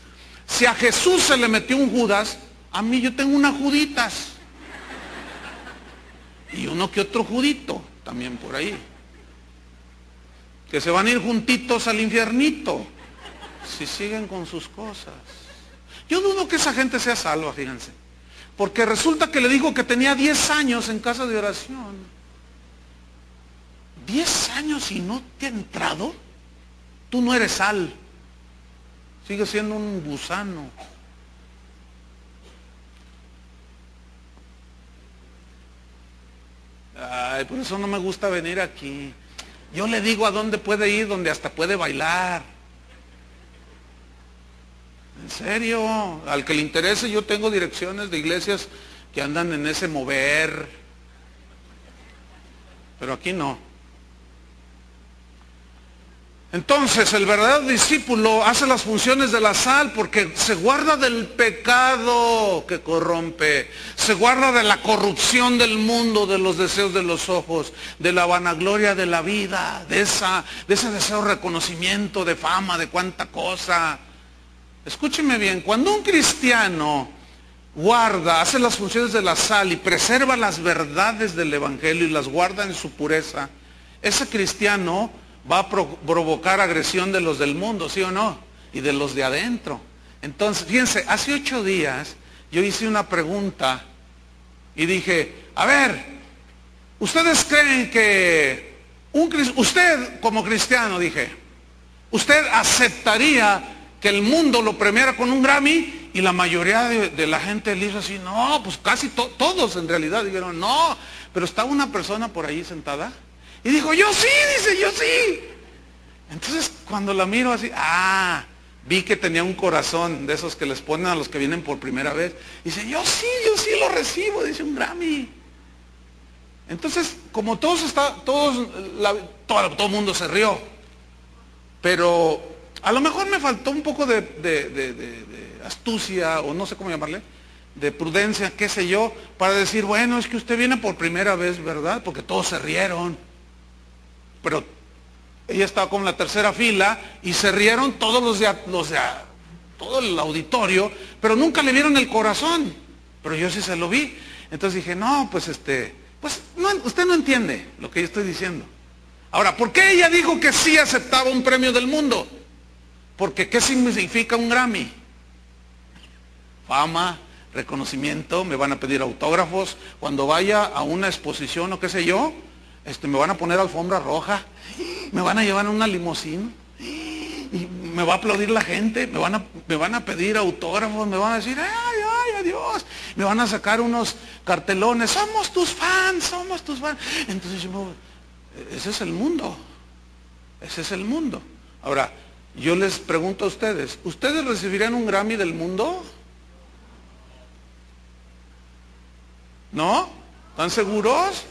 Si a Jesús se le metió un Judas, a mí yo tengo unas Juditas. Y uno que otro Judito, también por ahí. Que se van a ir juntitos al infiernito, si siguen con sus cosas. Yo dudo que esa gente sea salva, fíjense. Porque resulta que le dijo que tenía 10 años en casa de oración. 10 años y no te ha entrado. Tú no eres sal. Sigues siendo un gusano. Ay, por eso no me gusta venir aquí. Yo le digo a dónde puede ir, donde hasta puede bailar. En serio, al que le interese, yo tengo direcciones de iglesias que andan en ese mover. Pero aquí no. Entonces, el verdadero discípulo hace las funciones de la sal porque se guarda del pecado que corrompe, se guarda de la corrupción del mundo, de los deseos de los ojos, de la vanagloria de la vida, de ese deseo de reconocimiento, de fama, de cuánta cosa. Escúcheme bien, cuando un cristiano hace las funciones de la sal y preserva las verdades del evangelio y las guarda en su pureza, ese cristiano va a provocar agresión de los del mundo, ¿sí o no? Y de los de adentro. Entonces, fíjense, hace 8 días yo hice una pregunta y dije, a ver, ¿ustedes creen que usted como cristiano, dije, usted aceptaría que el mundo lo premiara con un Grammy? Y la mayoría de la gente le hizo así, no, pues casi todos en realidad dijeron, no, pero estaba una persona por ahí sentada y dijo, yo sí, dice, yo sí. Entonces cuando la miro así, vi que tenía un corazón de esos que les ponen a los que vienen por primera vez. Dice, yo sí lo recibo, dice, un Grammy. Entonces, como todo el mundo se rió, pero a lo mejor me faltó un poco de astucia, o no sé cómo llamarle, de prudencia, qué sé yo, para decir, bueno, es que usted viene por primera vez, ¿verdad? Porque todos se rieron. Pero ella estaba como en la tercera fila y se rieron todos todo el auditorio, pero nunca le vieron el corazón. Pero yo sí se lo vi. Entonces dije, no, pues no, usted no entiende lo que yo estoy diciendo. Ahora, ¿por qué ella dijo que sí aceptaba un premio del mundo? Porque ¿qué significa un Grammy? Fama, reconocimiento, me van a pedir autógrafos. Cuando vaya a una exposición o qué sé yo, me van a poner alfombra roja, me van a llevar en una limusina, y me va a aplaudir la gente, me van a pedir autógrafos, me van a decir, ay, adiós, me van a sacar unos cartelones, somos tus fans. Entonces ese es el mundo, Ahora, yo les pregunto a ustedes, ¿ustedes recibirían un Grammy del mundo? ¿No? ¿Están seguros?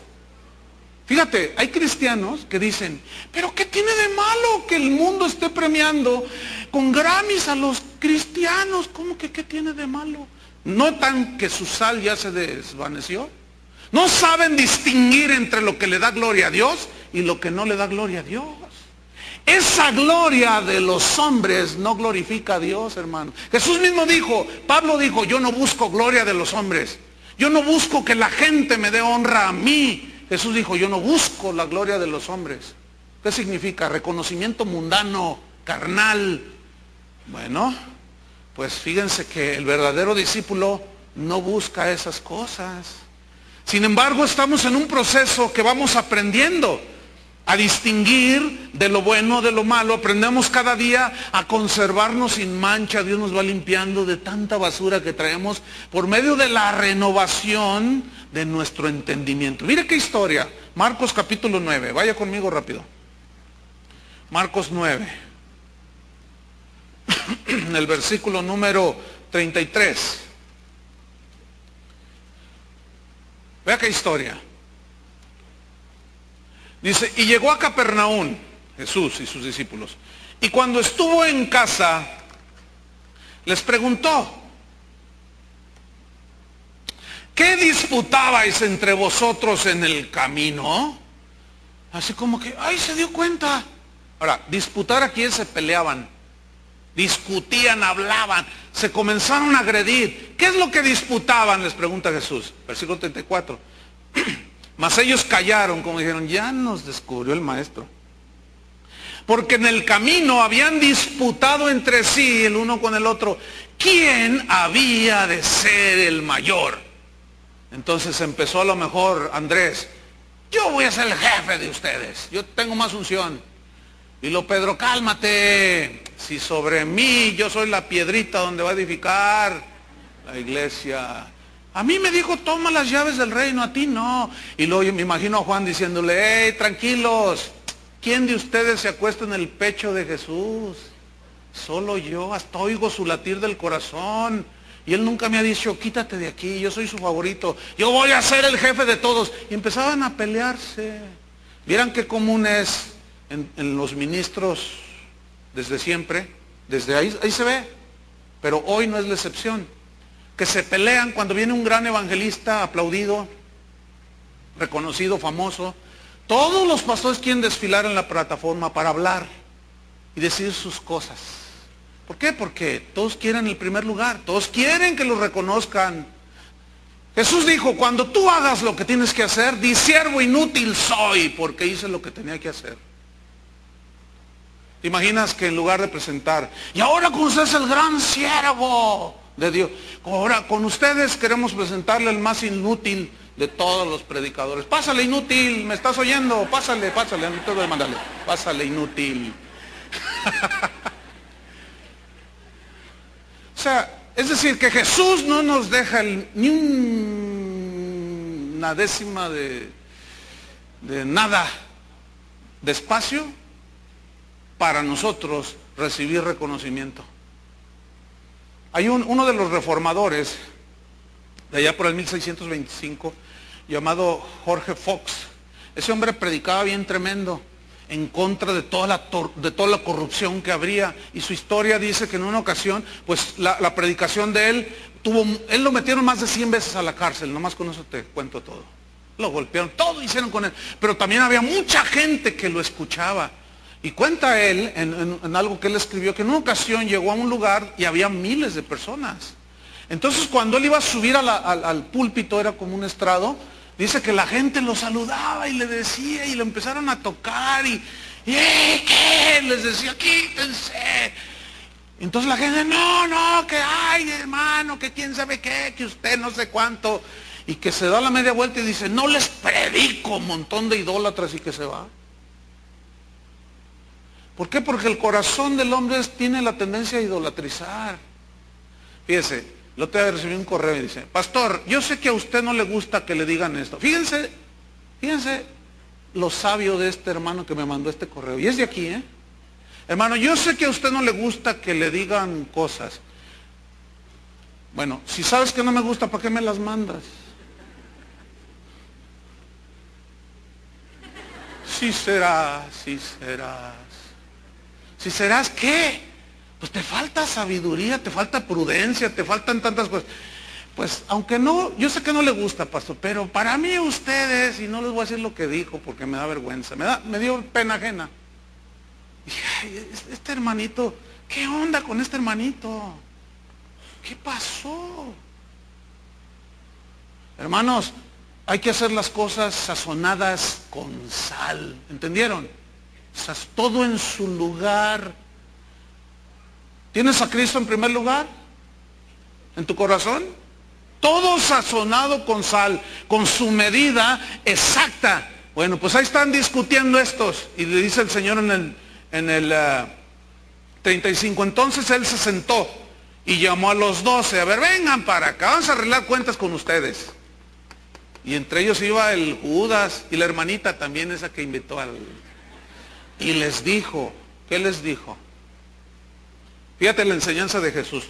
Fíjate, hay cristianos que dicen, pero ¿qué tiene de malo que el mundo esté premiando con Grammys a los cristianos? ¿Cómo que qué tiene de malo? ¿Notan que su sal ya se desvaneció? ¿No saben distinguir entre lo que le da gloria a Dios y lo que no le da gloria a Dios? Esa gloria de los hombres no glorifica a Dios, hermano. Jesús mismo dijo, Pablo dijo, yo no busco gloria de los hombres. Yo no busco que la gente me dé honra a mí. Jesús dijo, yo no busco la gloria de los hombres. ¿Qué significa? Reconocimiento mundano, carnal. Bueno, pues fíjense que el verdadero discípulo no busca esas cosas. Sin embargo, estamos en un proceso que vamos aprendiendo. a distinguir de lo bueno de lo malo. Aprendemos cada día a conservarnos sin mancha. Dios nos va limpiando de tanta basura que traemos por medio de la renovación de nuestro entendimiento. Mire qué historia. Marcos capítulo 9. Vaya conmigo rápido. Marcos 9. En el versículo número 33. Vea qué historia. Dice, y llegó a Capernaum, Jesús y sus discípulos, y cuando estuvo en casa, les preguntó, ¿qué disputabais entre vosotros en el camino? Así como que, ay, se dio cuenta. Ahora, disputar aquí es se peleaban, discutían, hablaban, se comenzaron a agredir. ¿Qué es lo que disputaban? Les pregunta Jesús, versículo 34. Mas ellos callaron, como dijeron, ya nos descubrió el maestro. Porque en el camino habían disputado entre sí el uno con el otro, ¿quién había de ser el mayor? Entonces empezó a lo mejor Andrés, yo voy a ser el jefe de ustedes, yo tengo más unción. Y lo Pedro, cálmate, si sobre mí yo soy la piedrita donde va a edificar la iglesia. A mí me dijo, toma las llaves del reino, a ti no. Y luego yo me imagino a Juan diciéndole, hey, tranquilos, ¿quién de ustedes se acuesta en el pecho de Jesús? Solo yo, hasta oigo su latir del corazón. Y él nunca me ha dicho, quítate de aquí, yo soy su favorito, yo voy a ser el jefe de todos. Y empezaban a pelearse. Vieran qué común es en los ministros desde siempre, desde ahí se ve. Pero hoy no es la excepción. Que se pelean cuando viene un gran evangelista aplaudido, reconocido, famoso. Todos los pastores quieren desfilar en la plataforma para hablar y decir sus cosas. ¿Por qué? Porque todos quieren el primer lugar, todos quieren que los reconozcan. Jesús dijo, cuando tú hagas lo que tienes que hacer, di siervo inútil soy, porque hice lo que tenía que hacer. ¿Te imaginas que en lugar de presentar, y ahora con usted es el gran siervo de Dios, ahora con ustedes queremos presentarle el más inútil de todos los predicadores? Pásale, inútil, ¿me estás oyendo? Pásale, no te voy a mandarle. Pásale, inútil. O sea, es decir, que Jesús no nos deja ni una décima de nada de espacio para nosotros recibir reconocimiento. Hay uno de los reformadores de allá por el 1625 llamado Jorge Fox. Ese hombre predicaba bien tremendo en contra de toda la corrupción que habría, y su historia dice que en una ocasión pues la predicación de él él lo metieron más de 100 veces a la cárcel. Nomás con eso te cuento todo. Lo golpearon, todo hicieron con él, pero también había mucha gente que lo escuchaba. Y cuenta él, en algo que él escribió, que en una ocasión llegó a un lugar y había miles de personas. Entonces cuando él iba a subir al púlpito, era como un estrado, dice que la gente lo saludaba y le decía, y lo empezaron a tocar, y ¿qué? Les decía, quítense. Entonces la gente, no, que ay, hermano, que quién sabe qué, que usted no sé cuánto. Y que se da la media vuelta y dice, no les predico, un montón de idólatras, y que se va. ¿Por qué? Porque el corazón del hombre tiene la tendencia a idolatrizar. Fíjese, el otro día recibí un correo y dice, pastor, yo sé que a usted no le gusta que le digan esto. Fíjense lo sabio de este hermano que me mandó este correo. Y es de aquí, ¿eh? Hermano, yo sé que a usted no le gusta que le digan cosas. Bueno, si sabes que no me gusta, ¿para qué me las mandas? Sí serás. Si serás, ¿qué? Pues te falta sabiduría, te falta prudencia, te faltan tantas cosas. Pues aunque no, yo sé que no le gusta, pastor, pero para mí ustedes, y no les voy a decir lo que dijo porque me da vergüenza, me dio pena ajena. Dije, ay, este hermanito, ¿qué onda con este hermanito? ¿Qué pasó? Hermanos, hay que hacer las cosas sazonadas con sal, ¿entendieron? Todo en su lugar. ¿Tienes a Cristo en primer lugar? ¿En tu corazón? Todo sazonado con sal, con su medida exacta. Bueno, pues ahí están discutiendo estos. Y le dice el Señor en el 35, entonces Él se sentó y llamó a los 12. A ver, vengan para acá, vamos a arreglar cuentas con ustedes. Y entre ellos iba el Judas y la hermanita también, esa que invitó al... Y les dijo, ¿qué les dijo? Fíjate la enseñanza de Jesús.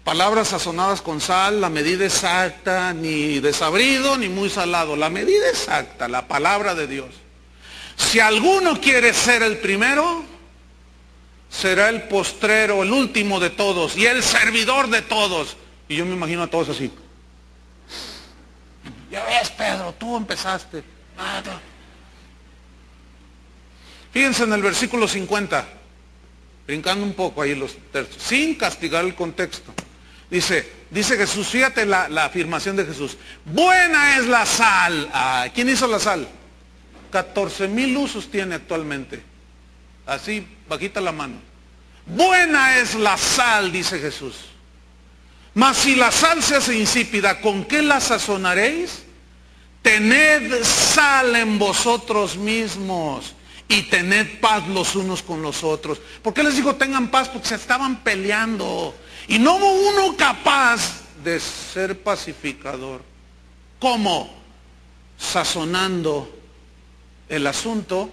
Palabras sazonadas con sal, la medida exacta, ni desabrido ni muy salado. La medida exacta, la palabra de Dios. Si alguno quiere ser el primero, será el postrero, el último de todos y el servidor de todos. Y yo me imagino a todos así. Ya ves, Pedro, tú empezaste. Fíjense en el versículo 50, brincando un poco ahí los textos, sin castigar el contexto. Dice Jesús, fíjate la afirmación de Jesús. Buena es la sal. ¿Quién hizo la sal? 14,000 usos tiene actualmente. Así, bajita la mano. Buena es la sal, dice Jesús. Mas si la sal se hace insípida, ¿con qué la sazonaréis? Tened sal en vosotros mismos y tened paz los unos con los otros. ¿Por qué les digo tengan paz? Porque se estaban peleando. Y no hubo uno capaz de ser pacificador. ¿Cómo? Sazonando el asunto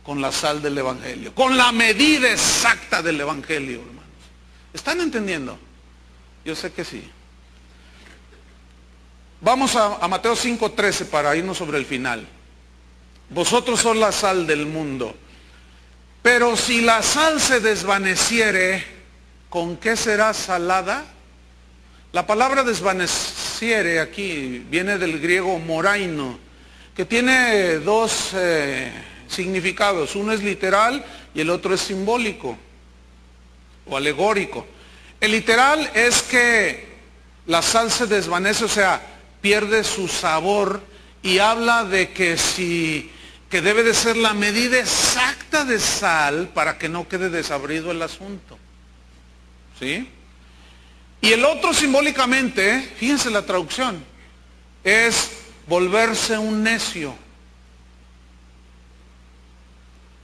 con la sal del Evangelio. Con la medida exacta del Evangelio, hermanos. ¿Están entendiendo? Yo sé que sí. Vamos a Mateo 5:13 para irnos sobre el final. Vosotros sois la sal del mundo. Pero si la sal se desvaneciere, ¿con qué será salada? La palabra desvaneciere aquí viene del griego moraino, que tiene dos significados. Uno es literal y el otro es simbólico o alegórico. El literal es que la sal se desvanece, o sea, pierde su sabor, y habla de que debe de ser la medida exacta de sal para que no quede desabrido el asunto. ¿Sí? Y el otro simbólicamente, fíjense la traducción, es volverse un necio.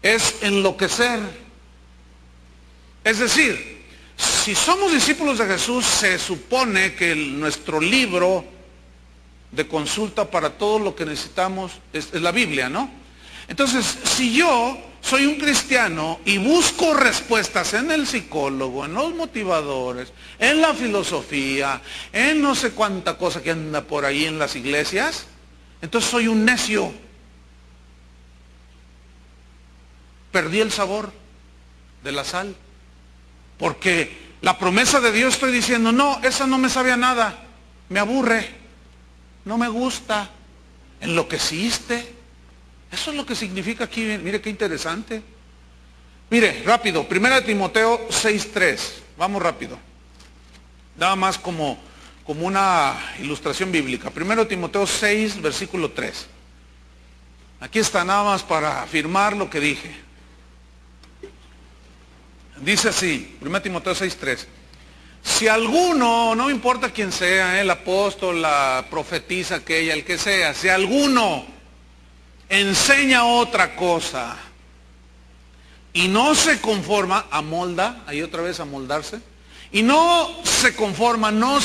Es enloquecer. Es decir, si somos discípulos de Jesús, se supone que nuestro libro de consulta para todo lo que necesitamos es la Biblia, ¿no? Entonces, si yo soy un cristiano y busco respuestas en el psicólogo, en los motivadores, en la filosofía, en no sé cuánta cosa que anda por ahí en las iglesias, entonces soy un necio. Perdí el sabor de la sal. Porque la promesa de Dios estoy diciendo, no, esa no me sabe a nada, me aburre, no me gusta, enloqueciste. Eso es lo que significa aquí, mire qué interesante. Mire, rápido, 1 Timoteo 6:3, vamos rápido. Nada más como una ilustración bíblica. 1 Timoteo 6, versículo 3. Aquí está nada más para afirmar lo que dije. Dice así, 1 Timoteo 6:3. Si alguno, no me importa quién sea, el apóstol, la profetisa aquella, el que sea, si alguno enseña otra cosa y no se conforma, amolda, ahí otra vez amoldarse, y no se conforma, no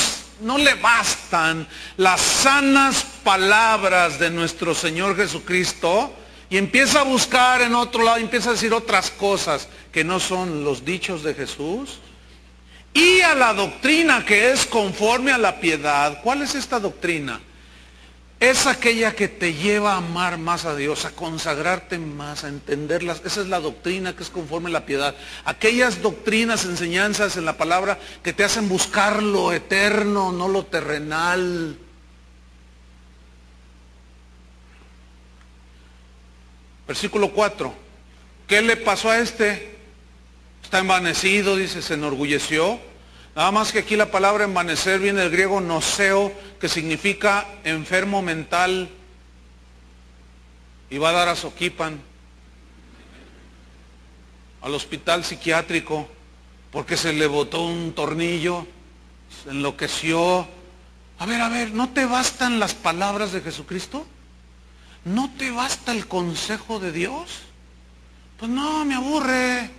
le bastan las sanas palabras de nuestro Señor Jesucristo, y empieza a buscar en otro lado, empieza a decir otras cosas que no son los dichos de Jesús, y a la doctrina que es conforme a la piedad. ¿Cuál es esta doctrina? Es aquella que te lleva a amar más a Dios, a consagrarte más, a entenderlas. Esa es la doctrina que es conforme a la piedad. Aquellas doctrinas, enseñanzas en la palabra que te hacen buscar lo eterno, no lo terrenal. Versículo 4. ¿Qué le pasó a este? Está envanecido, dice, se enorgulleció. Nada más que aquí la palabra envanecer viene del griego noseo, que significa enfermo mental. Y va a dar a Soquipan, al hospital psiquiátrico, porque se le botó un tornillo, se enloqueció. A ver, ¿no te bastan las palabras de Jesucristo? ¿No te basta el consejo de Dios? Pues no, me aburren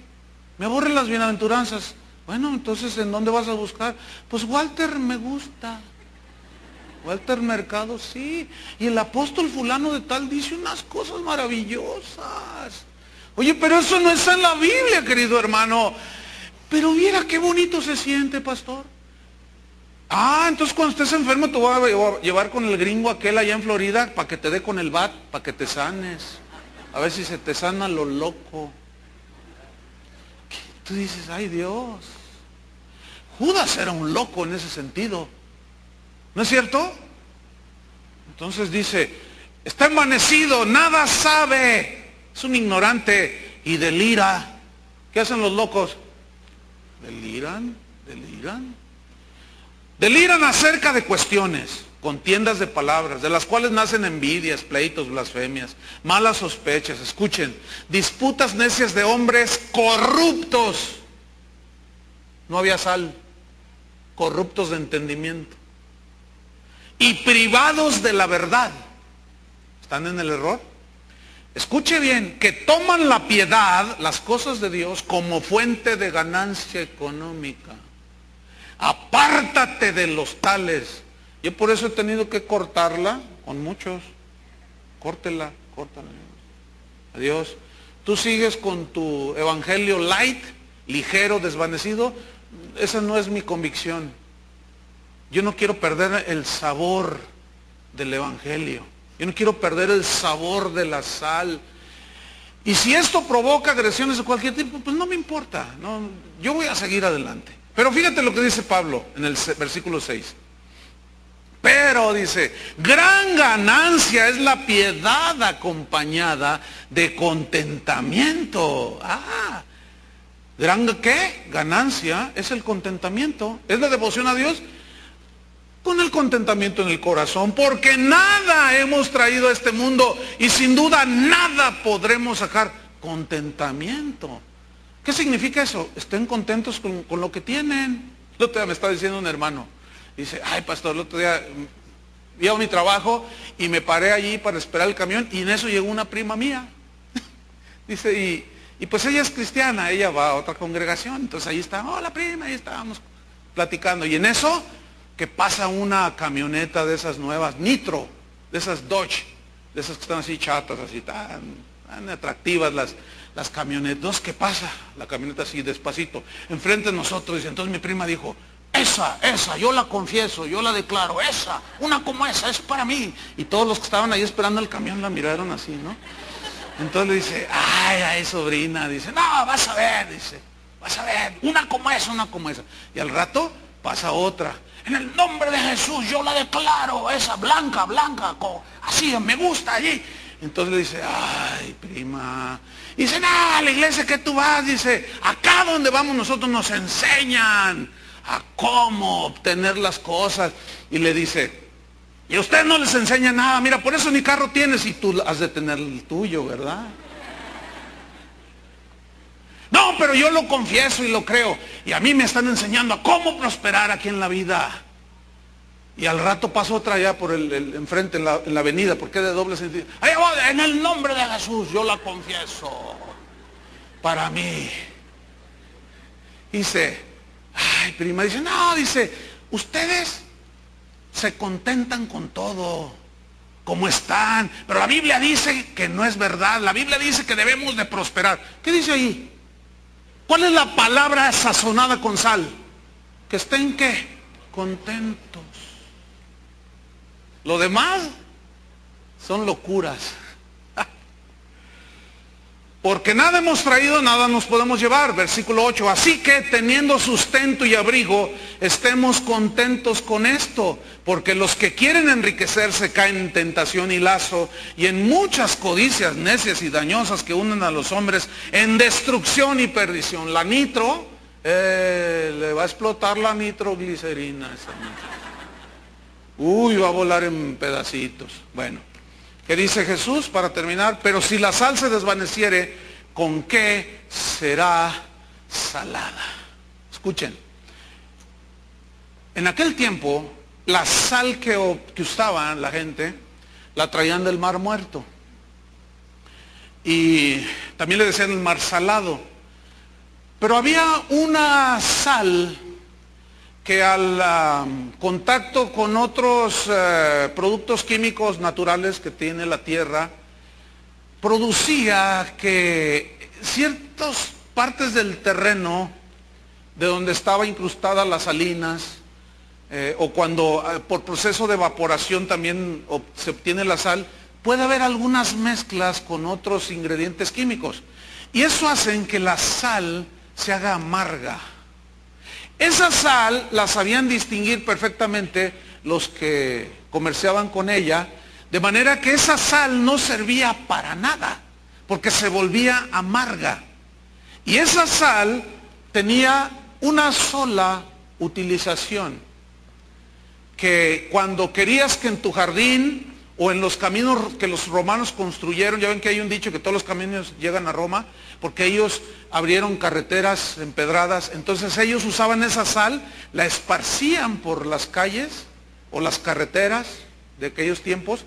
las bienaventuranzas. Bueno, entonces, ¿en dónde vas a buscar? Pues Walter me gusta. Walter Mercado, sí. Y el apóstol fulano de tal dice unas cosas maravillosas. Oye, pero eso no está en la Biblia, querido hermano. Pero mira qué bonito se siente, pastor. Ah, entonces cuando estés enfermo te voy a llevar con el gringo aquel allá en Florida para que te dé con el bat, para que te sanes. A ver si se te sana lo loco. Tú dices, ay Dios. Judas era un loco en ese sentido. ¿No es cierto? Entonces dice, está envanecido, nada sabe. Es un ignorante y delira. ¿Qué hacen los locos? Deliran. Deliran acerca de cuestiones, contiendas de palabras, de las cuales nacen envidias, pleitos, blasfemias, malas sospechas. Escuchen, disputas necias de hombres corruptos. No había sal. Corruptos de entendimiento. Y privados de la verdad. ¿Están en el error? Escuche bien, que toman la piedad, las cosas de Dios, como fuente de ganancia económica. Apártate de los tales. Yo por eso he tenido que cortarla con muchos. Córtela. Adiós. Tú sigues con tu evangelio light, ligero, desvanecido. Esa no es mi convicción. Yo no quiero perder el sabor del evangelio. Yo no quiero perder el sabor de la sal. Y si esto provoca agresiones de cualquier tipo, pues no me importa. No, yo voy a seguir adelante. Pero fíjate lo que dice Pablo en el versículo 6. Pero dice, gran ganancia es la piedad acompañada de contentamiento. ¿Gran qué? Ganancia es el contentamiento. Es la devoción a Dios con el contentamiento en el corazón. Porque nada hemos traído a este mundo y sin duda nada podremos sacar. Contentamiento. ¿Qué significa eso? Estén contentos con lo que tienen. El otro día me estaba diciendo un hermano. Dice, ay pastor, el otro día iba a mi trabajo y me paré allí para esperar el camión y en eso llegó una prima mía. Dice, y pues ella es cristiana, ella va a otra congregación. Entonces ahí está, hola prima, ahí estábamos platicando. Y en eso, que pasa una camioneta de esas nuevas, Nitro, de esas Dodge, de esas que están así chatas, así tan atractivas las camionetas. ¿Qué pasa? La camioneta así despacito, enfrente de nosotros. Y entonces mi prima dijo, esa, yo la confieso, yo la declaro, esa, una como esa, es para mí. Y todos los que estaban ahí esperando el camión la miraron así, ¿no? Entonces le dice, ay, sobrina, dice, no, vas a ver, una como esa. Y al rato pasa otra. En el nombre de Jesús yo la declaro, esa, blanca, así, me gusta allí. Entonces le dice, ay, prima. Dice, no, a la iglesia que tú vas, dice, acá donde vamos nosotros nos enseñan a cómo obtener las cosas. Y le dice, y a usted no les enseña nada, mira, por eso ni carro tienes y tú has de tener el tuyo, ¿verdad? No, pero yo lo confieso y lo creo. Y a mí me están enseñando a cómo prosperar aquí en la vida. Y al rato pasó otra allá por el enfrente, en la avenida, porque es de doble sentido. Allá va, en el nombre de Jesús, yo la confieso. Para mí. Dice, ay, prima, dice, no, dice, ustedes se contentan con todo, como están. Pero la Biblia dice que no es verdad. La Biblia dice que debemos de prosperar. ¿Qué dice ahí? ¿Cuál es la palabra sazonada con sal? Que estén, ¿qué? Contentos. Lo demás son locuras. Porque nada hemos traído, nada nos podemos llevar. Versículo 8. Así que teniendo sustento y abrigo, estemos contentos con esto. Porque los que quieren enriquecerse caen en tentación y lazo y en muchas codicias necias y dañosas que unen a los hombres en destrucción y perdición. La nitro, le va a explotar la nitroglicerina. Uy, va a volar en pedacitos. Bueno. ¿Qué dice Jesús para terminar? Pero si la sal se desvaneciere, ¿con qué será salada? Escuchen. En aquel tiempo, la sal que usaban la gente, la traían del Mar Muerto. y también le decían el mar salado. Pero había una sal que al contacto con otros productos químicos naturales que tiene la tierra, producía que ciertas partes del terreno de donde estaba incrustada las salinas, o cuando por proceso de evaporación también se obtiene la sal, puede haber algunas mezclas con otros ingredientes químicos. Y eso hace que la sal se haga amarga. Esa sal la sabían distinguir perfectamente los que comerciaban con ella, de manera que esa sal no servía para nada, porque se volvía amarga. Y esa sal tenía una sola utilización, que cuando querías que en tu jardín o en los caminos que los romanos construyeron, ya ven que hay un dicho que todos los caminos llegan a Roma, porque ellos abrieron carreteras empedradas, entonces ellos usaban esa sal, la esparcían por las calles o las carreteras de aquellos tiempos,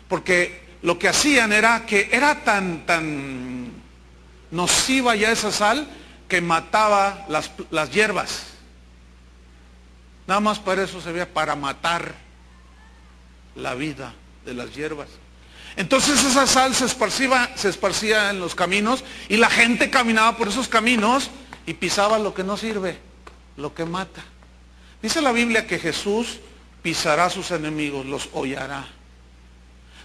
porque lo que hacían era que era tan nociva ya esa sal que mataba las hierbas. Nada más para eso servía, para matar la vida de las hierbas. Entonces esa sal se esparcía en los caminos y la gente caminaba por esos caminos y pisaba lo que no sirve, lo que mata. Dice la Biblia que Jesús pisará a sus enemigos, los hollará.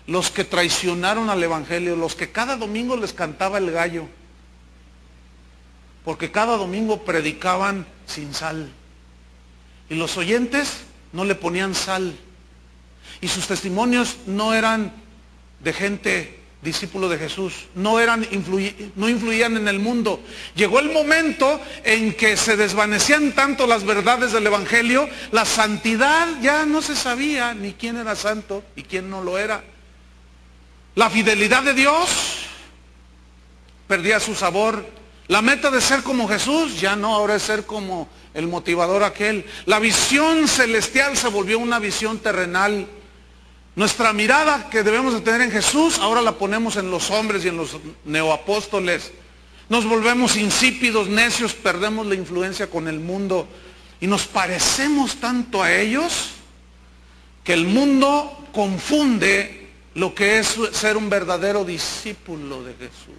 Los que traicionaron al Evangelio, los que cada domingo les cantaba el gallo, porque cada domingo predicaban sin sal. Y los oyentes no le ponían sal. Y sus testimonios no eran de gente discípulo de Jesús, no influían en el mundo. Llegó el momento en que se desvanecían tanto las verdades del Evangelio, la santidad ya no se sabía ni quién era santo y quién no lo era. La fidelidad de Dios perdía su sabor. La meta de ser como Jesús ya no, ahora es ser como el motivador aquel. La visión celestial se volvió una visión terrenal. Nuestra mirada que debemos de tener en Jesús, ahora la ponemos en los hombres y en los neoapóstoles. Nos volvemos insípidos, necios, perdemos la influencia con el mundo y nos parecemos tanto a ellos que el mundo confunde lo que es ser un verdadero discípulo de Jesús.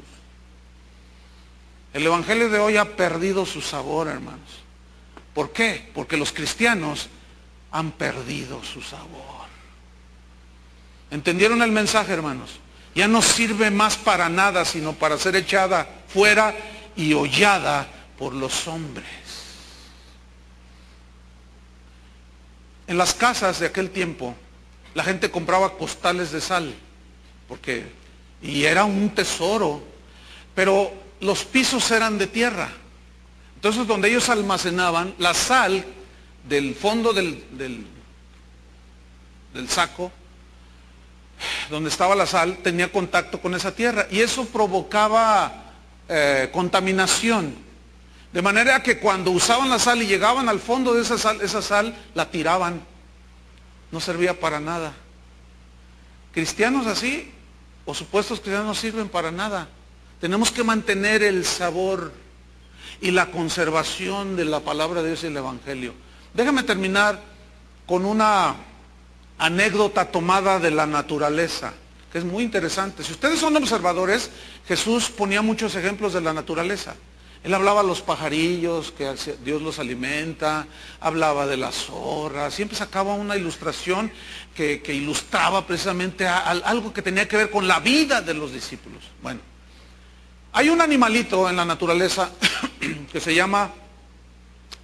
El Evangelio de hoy ha perdido su sabor, hermanos. ¿Por qué? Porque los cristianos han perdido su sabor. ¿Entendieron el mensaje, hermanos? Ya no sirve más para nada, sino para ser echada fuera y hollada por los hombres. En las casas de aquel tiempo, la gente compraba costales de sal, y era un tesoro, pero los pisos eran de tierra. Entonces, donde ellos almacenaban la sal del fondo del saco, donde estaba la sal, tenía contacto con esa tierra y eso provocaba contaminación, de manera que cuando usaban la sal y llegaban al fondo de esa sal la tiraban, no servía para nada. Cristianos así, o supuestos cristianos, no sirven para nada. Tenemos que mantener el sabor y la conservación de la palabra de Dios y el Evangelio. Déjame terminar con una anécdota tomada de la naturaleza, que es muy interesante. Si ustedes son observadores, Jesús ponía muchos ejemplos de la naturaleza. Él hablaba de los pajarillos, que Dios los alimenta, hablaba de las zorras, siempre sacaba una ilustración que ilustraba precisamente algo que tenía que ver con la vida de los discípulos. Bueno, hay un animalito en la naturaleza que se llama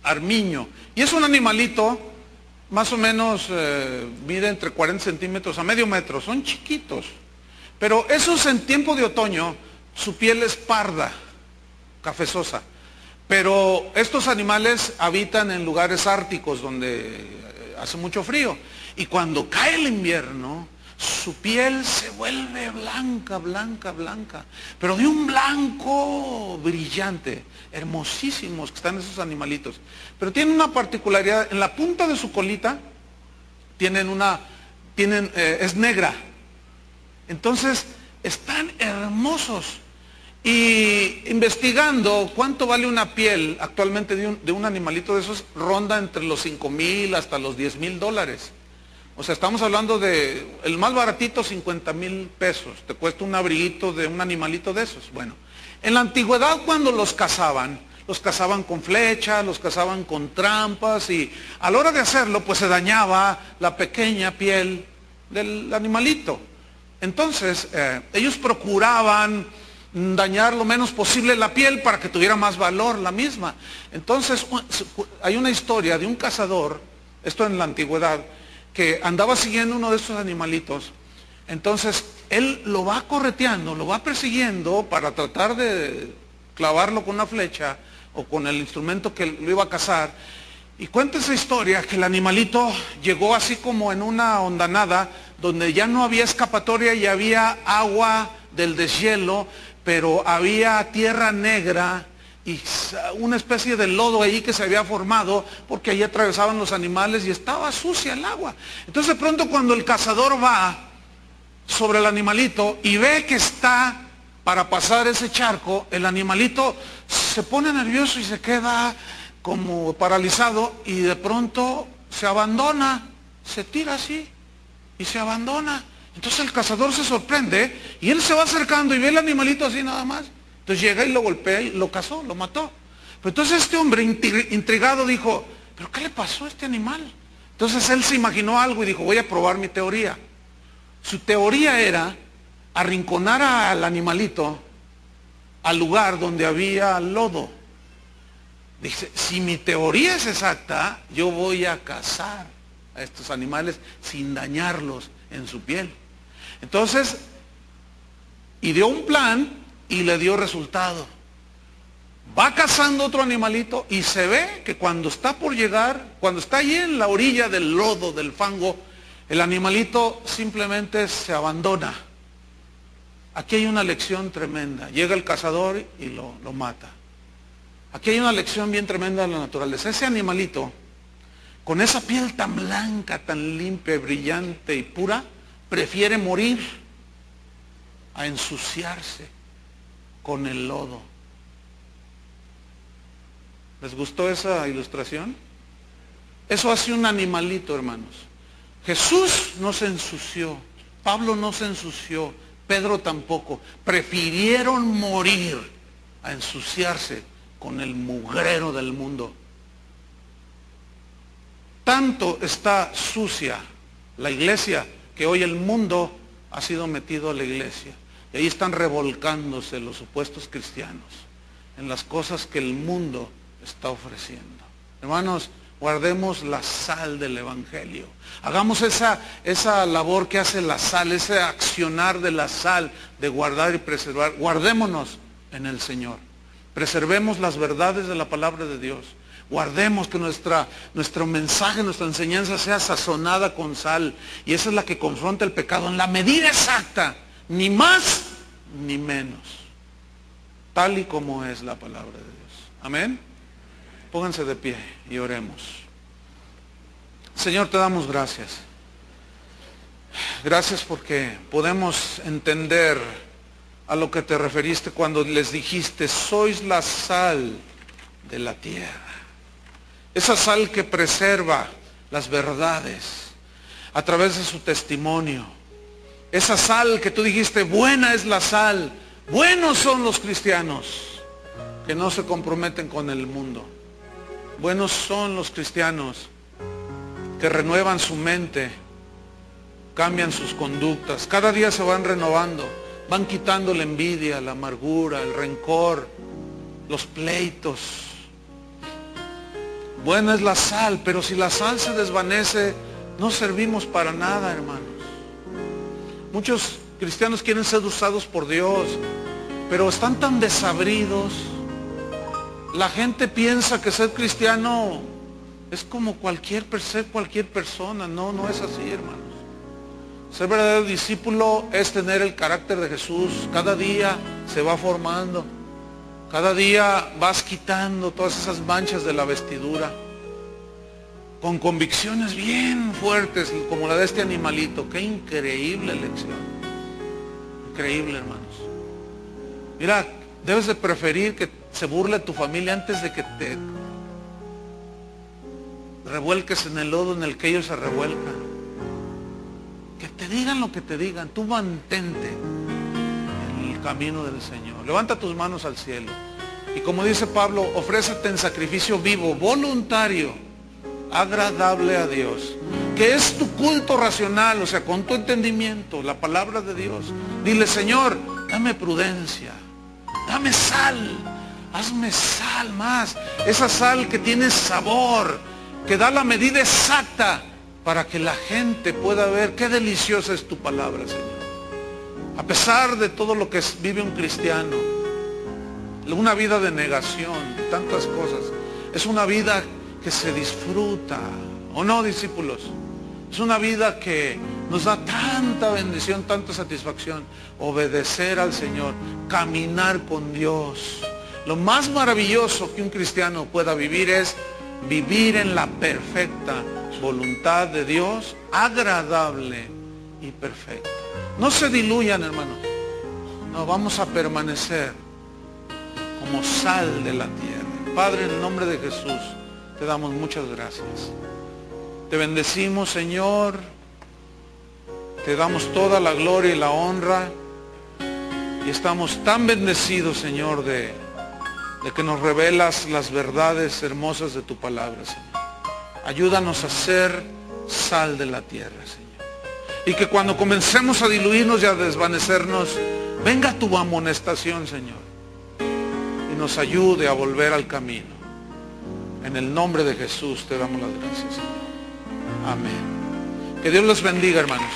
armiño, y es un animalito más o menos mide entre 40 centímetros a medio metro, son chiquitos, pero esos en tiempo de otoño, su piel es parda, cafezosa, pero estos animales habitan en lugares árticos donde hace mucho frío, y cuando cae el invierno, su piel se vuelve blanca, blanca, blanca, pero de un blanco brillante, hermosísimos que están esos animalitos. Pero tienen una particularidad, en la punta de su colita es negra. Entonces, están hermosos. Y investigando cuánto vale una piel actualmente de un animalito de esos, ronda entre los 5,000 hasta los 10,000 dólares. O sea, estamos hablando de, el más baratito, 50,000 pesos. Te cuesta un abriguito de un animalito de esos. Bueno, en la antigüedad cuando los cazaban con flechas, los cazaban con trampas, y a la hora de hacerlo, pues se dañaba la pequeña piel del animalito. Entonces, ellos procuraban dañar lo menos posible la piel para que tuviera más valor la misma. Entonces, hay una historia de un cazador, esto en la antigüedad, que andaba siguiendo uno de estos animalitos. Entonces, él lo va correteando, lo va persiguiendo para tratar de clavarlo con una flecha o con el instrumento que lo iba a cazar. Y cuenta esa historia que el animalito llegó así como en una hondanada donde ya no había escapatoria y había agua del deshielo, pero había tierra negra y una especie de lodo ahí que se había formado porque ahí atravesaban los animales y estaba sucia el agua. Entonces de pronto cuando el cazador va sobre el animalito y ve que está para pasar ese charco, el animalito se pone nervioso y se queda como paralizado y de pronto se abandona, se tira así y se abandona. Entonces el cazador se sorprende y él se va acercando y ve el animalito así nada más. Entonces llega y lo golpea y lo cazó, lo mató. Pero entonces este hombre intrigado dijo, ¿pero qué le pasó a este animal? Entonces él se imaginó algo y dijo, voy a probar mi teoría. Su teoría era arrinconar al animalito al lugar donde había lodo. Dice, si mi teoría es exacta, yo voy a cazar a estos animales sin dañarlos en su piel. Entonces, ideó un plan y le dio resultado. Va cazando otro animalito y se ve que cuando está por llegar, cuando está ahí en la orilla del lodo, del fango, el animalito simplemente se abandona. Aquí hay una lección tremenda. Llega el cazador y lo mata. Aquí hay una lección bien tremenda de la naturaleza. Ese animalito, con esa piel tan blanca, tan limpia, brillante y pura, prefiere morir a ensuciarse con el lodo. ¿Les gustó esa ilustración? Eso hace un animalito, hermanos. Jesús no se ensució, Pablo no se ensució, Pedro tampoco. Prefirieron morir a ensuciarse con el mugrero del mundo. Tanto está sucia la iglesia que hoy el mundo ha sido metido a la iglesia. Y ahí están revolcándose los supuestos cristianos en las cosas que el mundo está ofreciendo. Hermanos, guardemos la sal del evangelio. Hagamos esa labor que hace la sal, ese accionar de la sal, de guardar y preservar. Guardémonos en el Señor. Preservemos las verdades de la palabra de Dios. Guardemos que nuestro mensaje, nuestra enseñanza sea sazonada con sal. Y esa es la que confronta el pecado en la medida exacta. Ni más ni menos. Tal y como es la palabra de Dios. Amén. Pónganse de pie y oremos. Señor, te damos gracias. Gracias porque podemos entender a lo que te referiste cuando les dijiste, sois la sal de la tierra. Esa sal que preserva las verdades a través de su testimonio. Esa sal que tú dijiste, buena es la sal. Buenos son los cristianos que no se comprometen con el mundo. Buenos son los cristianos que renuevan su mente, cambian sus conductas. Cada día se van renovando, van quitando la envidia, la amargura, el rencor, los pleitos. Buena es la sal, pero si la sal se desvanece, no servimos para nada, hermanos. Muchos cristianos quieren ser usados por Dios, pero están tan desabridos. La gente piensa que ser cristiano es como ser cualquier persona. No, no es así, hermanos. Ser verdadero discípulo es tener el carácter de Jesús. Cada día se va formando. Cada día vas quitando todas esas manchas de la vestidura. Con convicciones bien fuertes, como la de este animalito. Qué increíble lección. Increíble, hermanos. Mira, Debes de preferir que se burle tu familia antes de que te revuelques en el lodo en el que ellos se revuelcan. Que te digan lo que te digan, tú mantente en el camino del Señor. Levanta tus manos al cielo. Y como dice Pablo, ofrécete en sacrificio vivo, voluntario, agradable a Dios. Que es tu culto racional, o sea, con tu entendimiento, la palabra de Dios. Dile, Señor, dame prudencia, dame sal, hazme sal más. Esa sal que tiene sabor, que da la medida exacta para que la gente pueda ver qué deliciosa es tu palabra, Señor. A pesar de todo lo que vive un cristiano, una vida de negación, tantas cosas, es una vida que se disfruta, ¿o no, discípulos? Es una vida que nos da tanta bendición, tanta satisfacción, obedecer al Señor, caminar con Dios. Lo más maravilloso que un cristiano pueda vivir es vivir en la perfecta voluntad de Dios, agradable y perfecta. No se diluyan, hermanos. No, vamos a permanecer como sal de la tierra. Padre, en el nombre de Jesús, te damos muchas gracias. Te bendecimos, Señor. Te damos toda la gloria y la honra. Y estamos tan bendecidos, Señor, de que nos revelas las verdades hermosas de tu palabra, Señor. Ayúdanos a ser sal de la tierra, Señor. Y que cuando comencemos a diluirnos y a desvanecernos, venga tu amonestación, Señor, y nos ayude a volver al camino. En el nombre de Jesús te damos las gracias, Señor. Amén. Que Dios los bendiga, hermanos.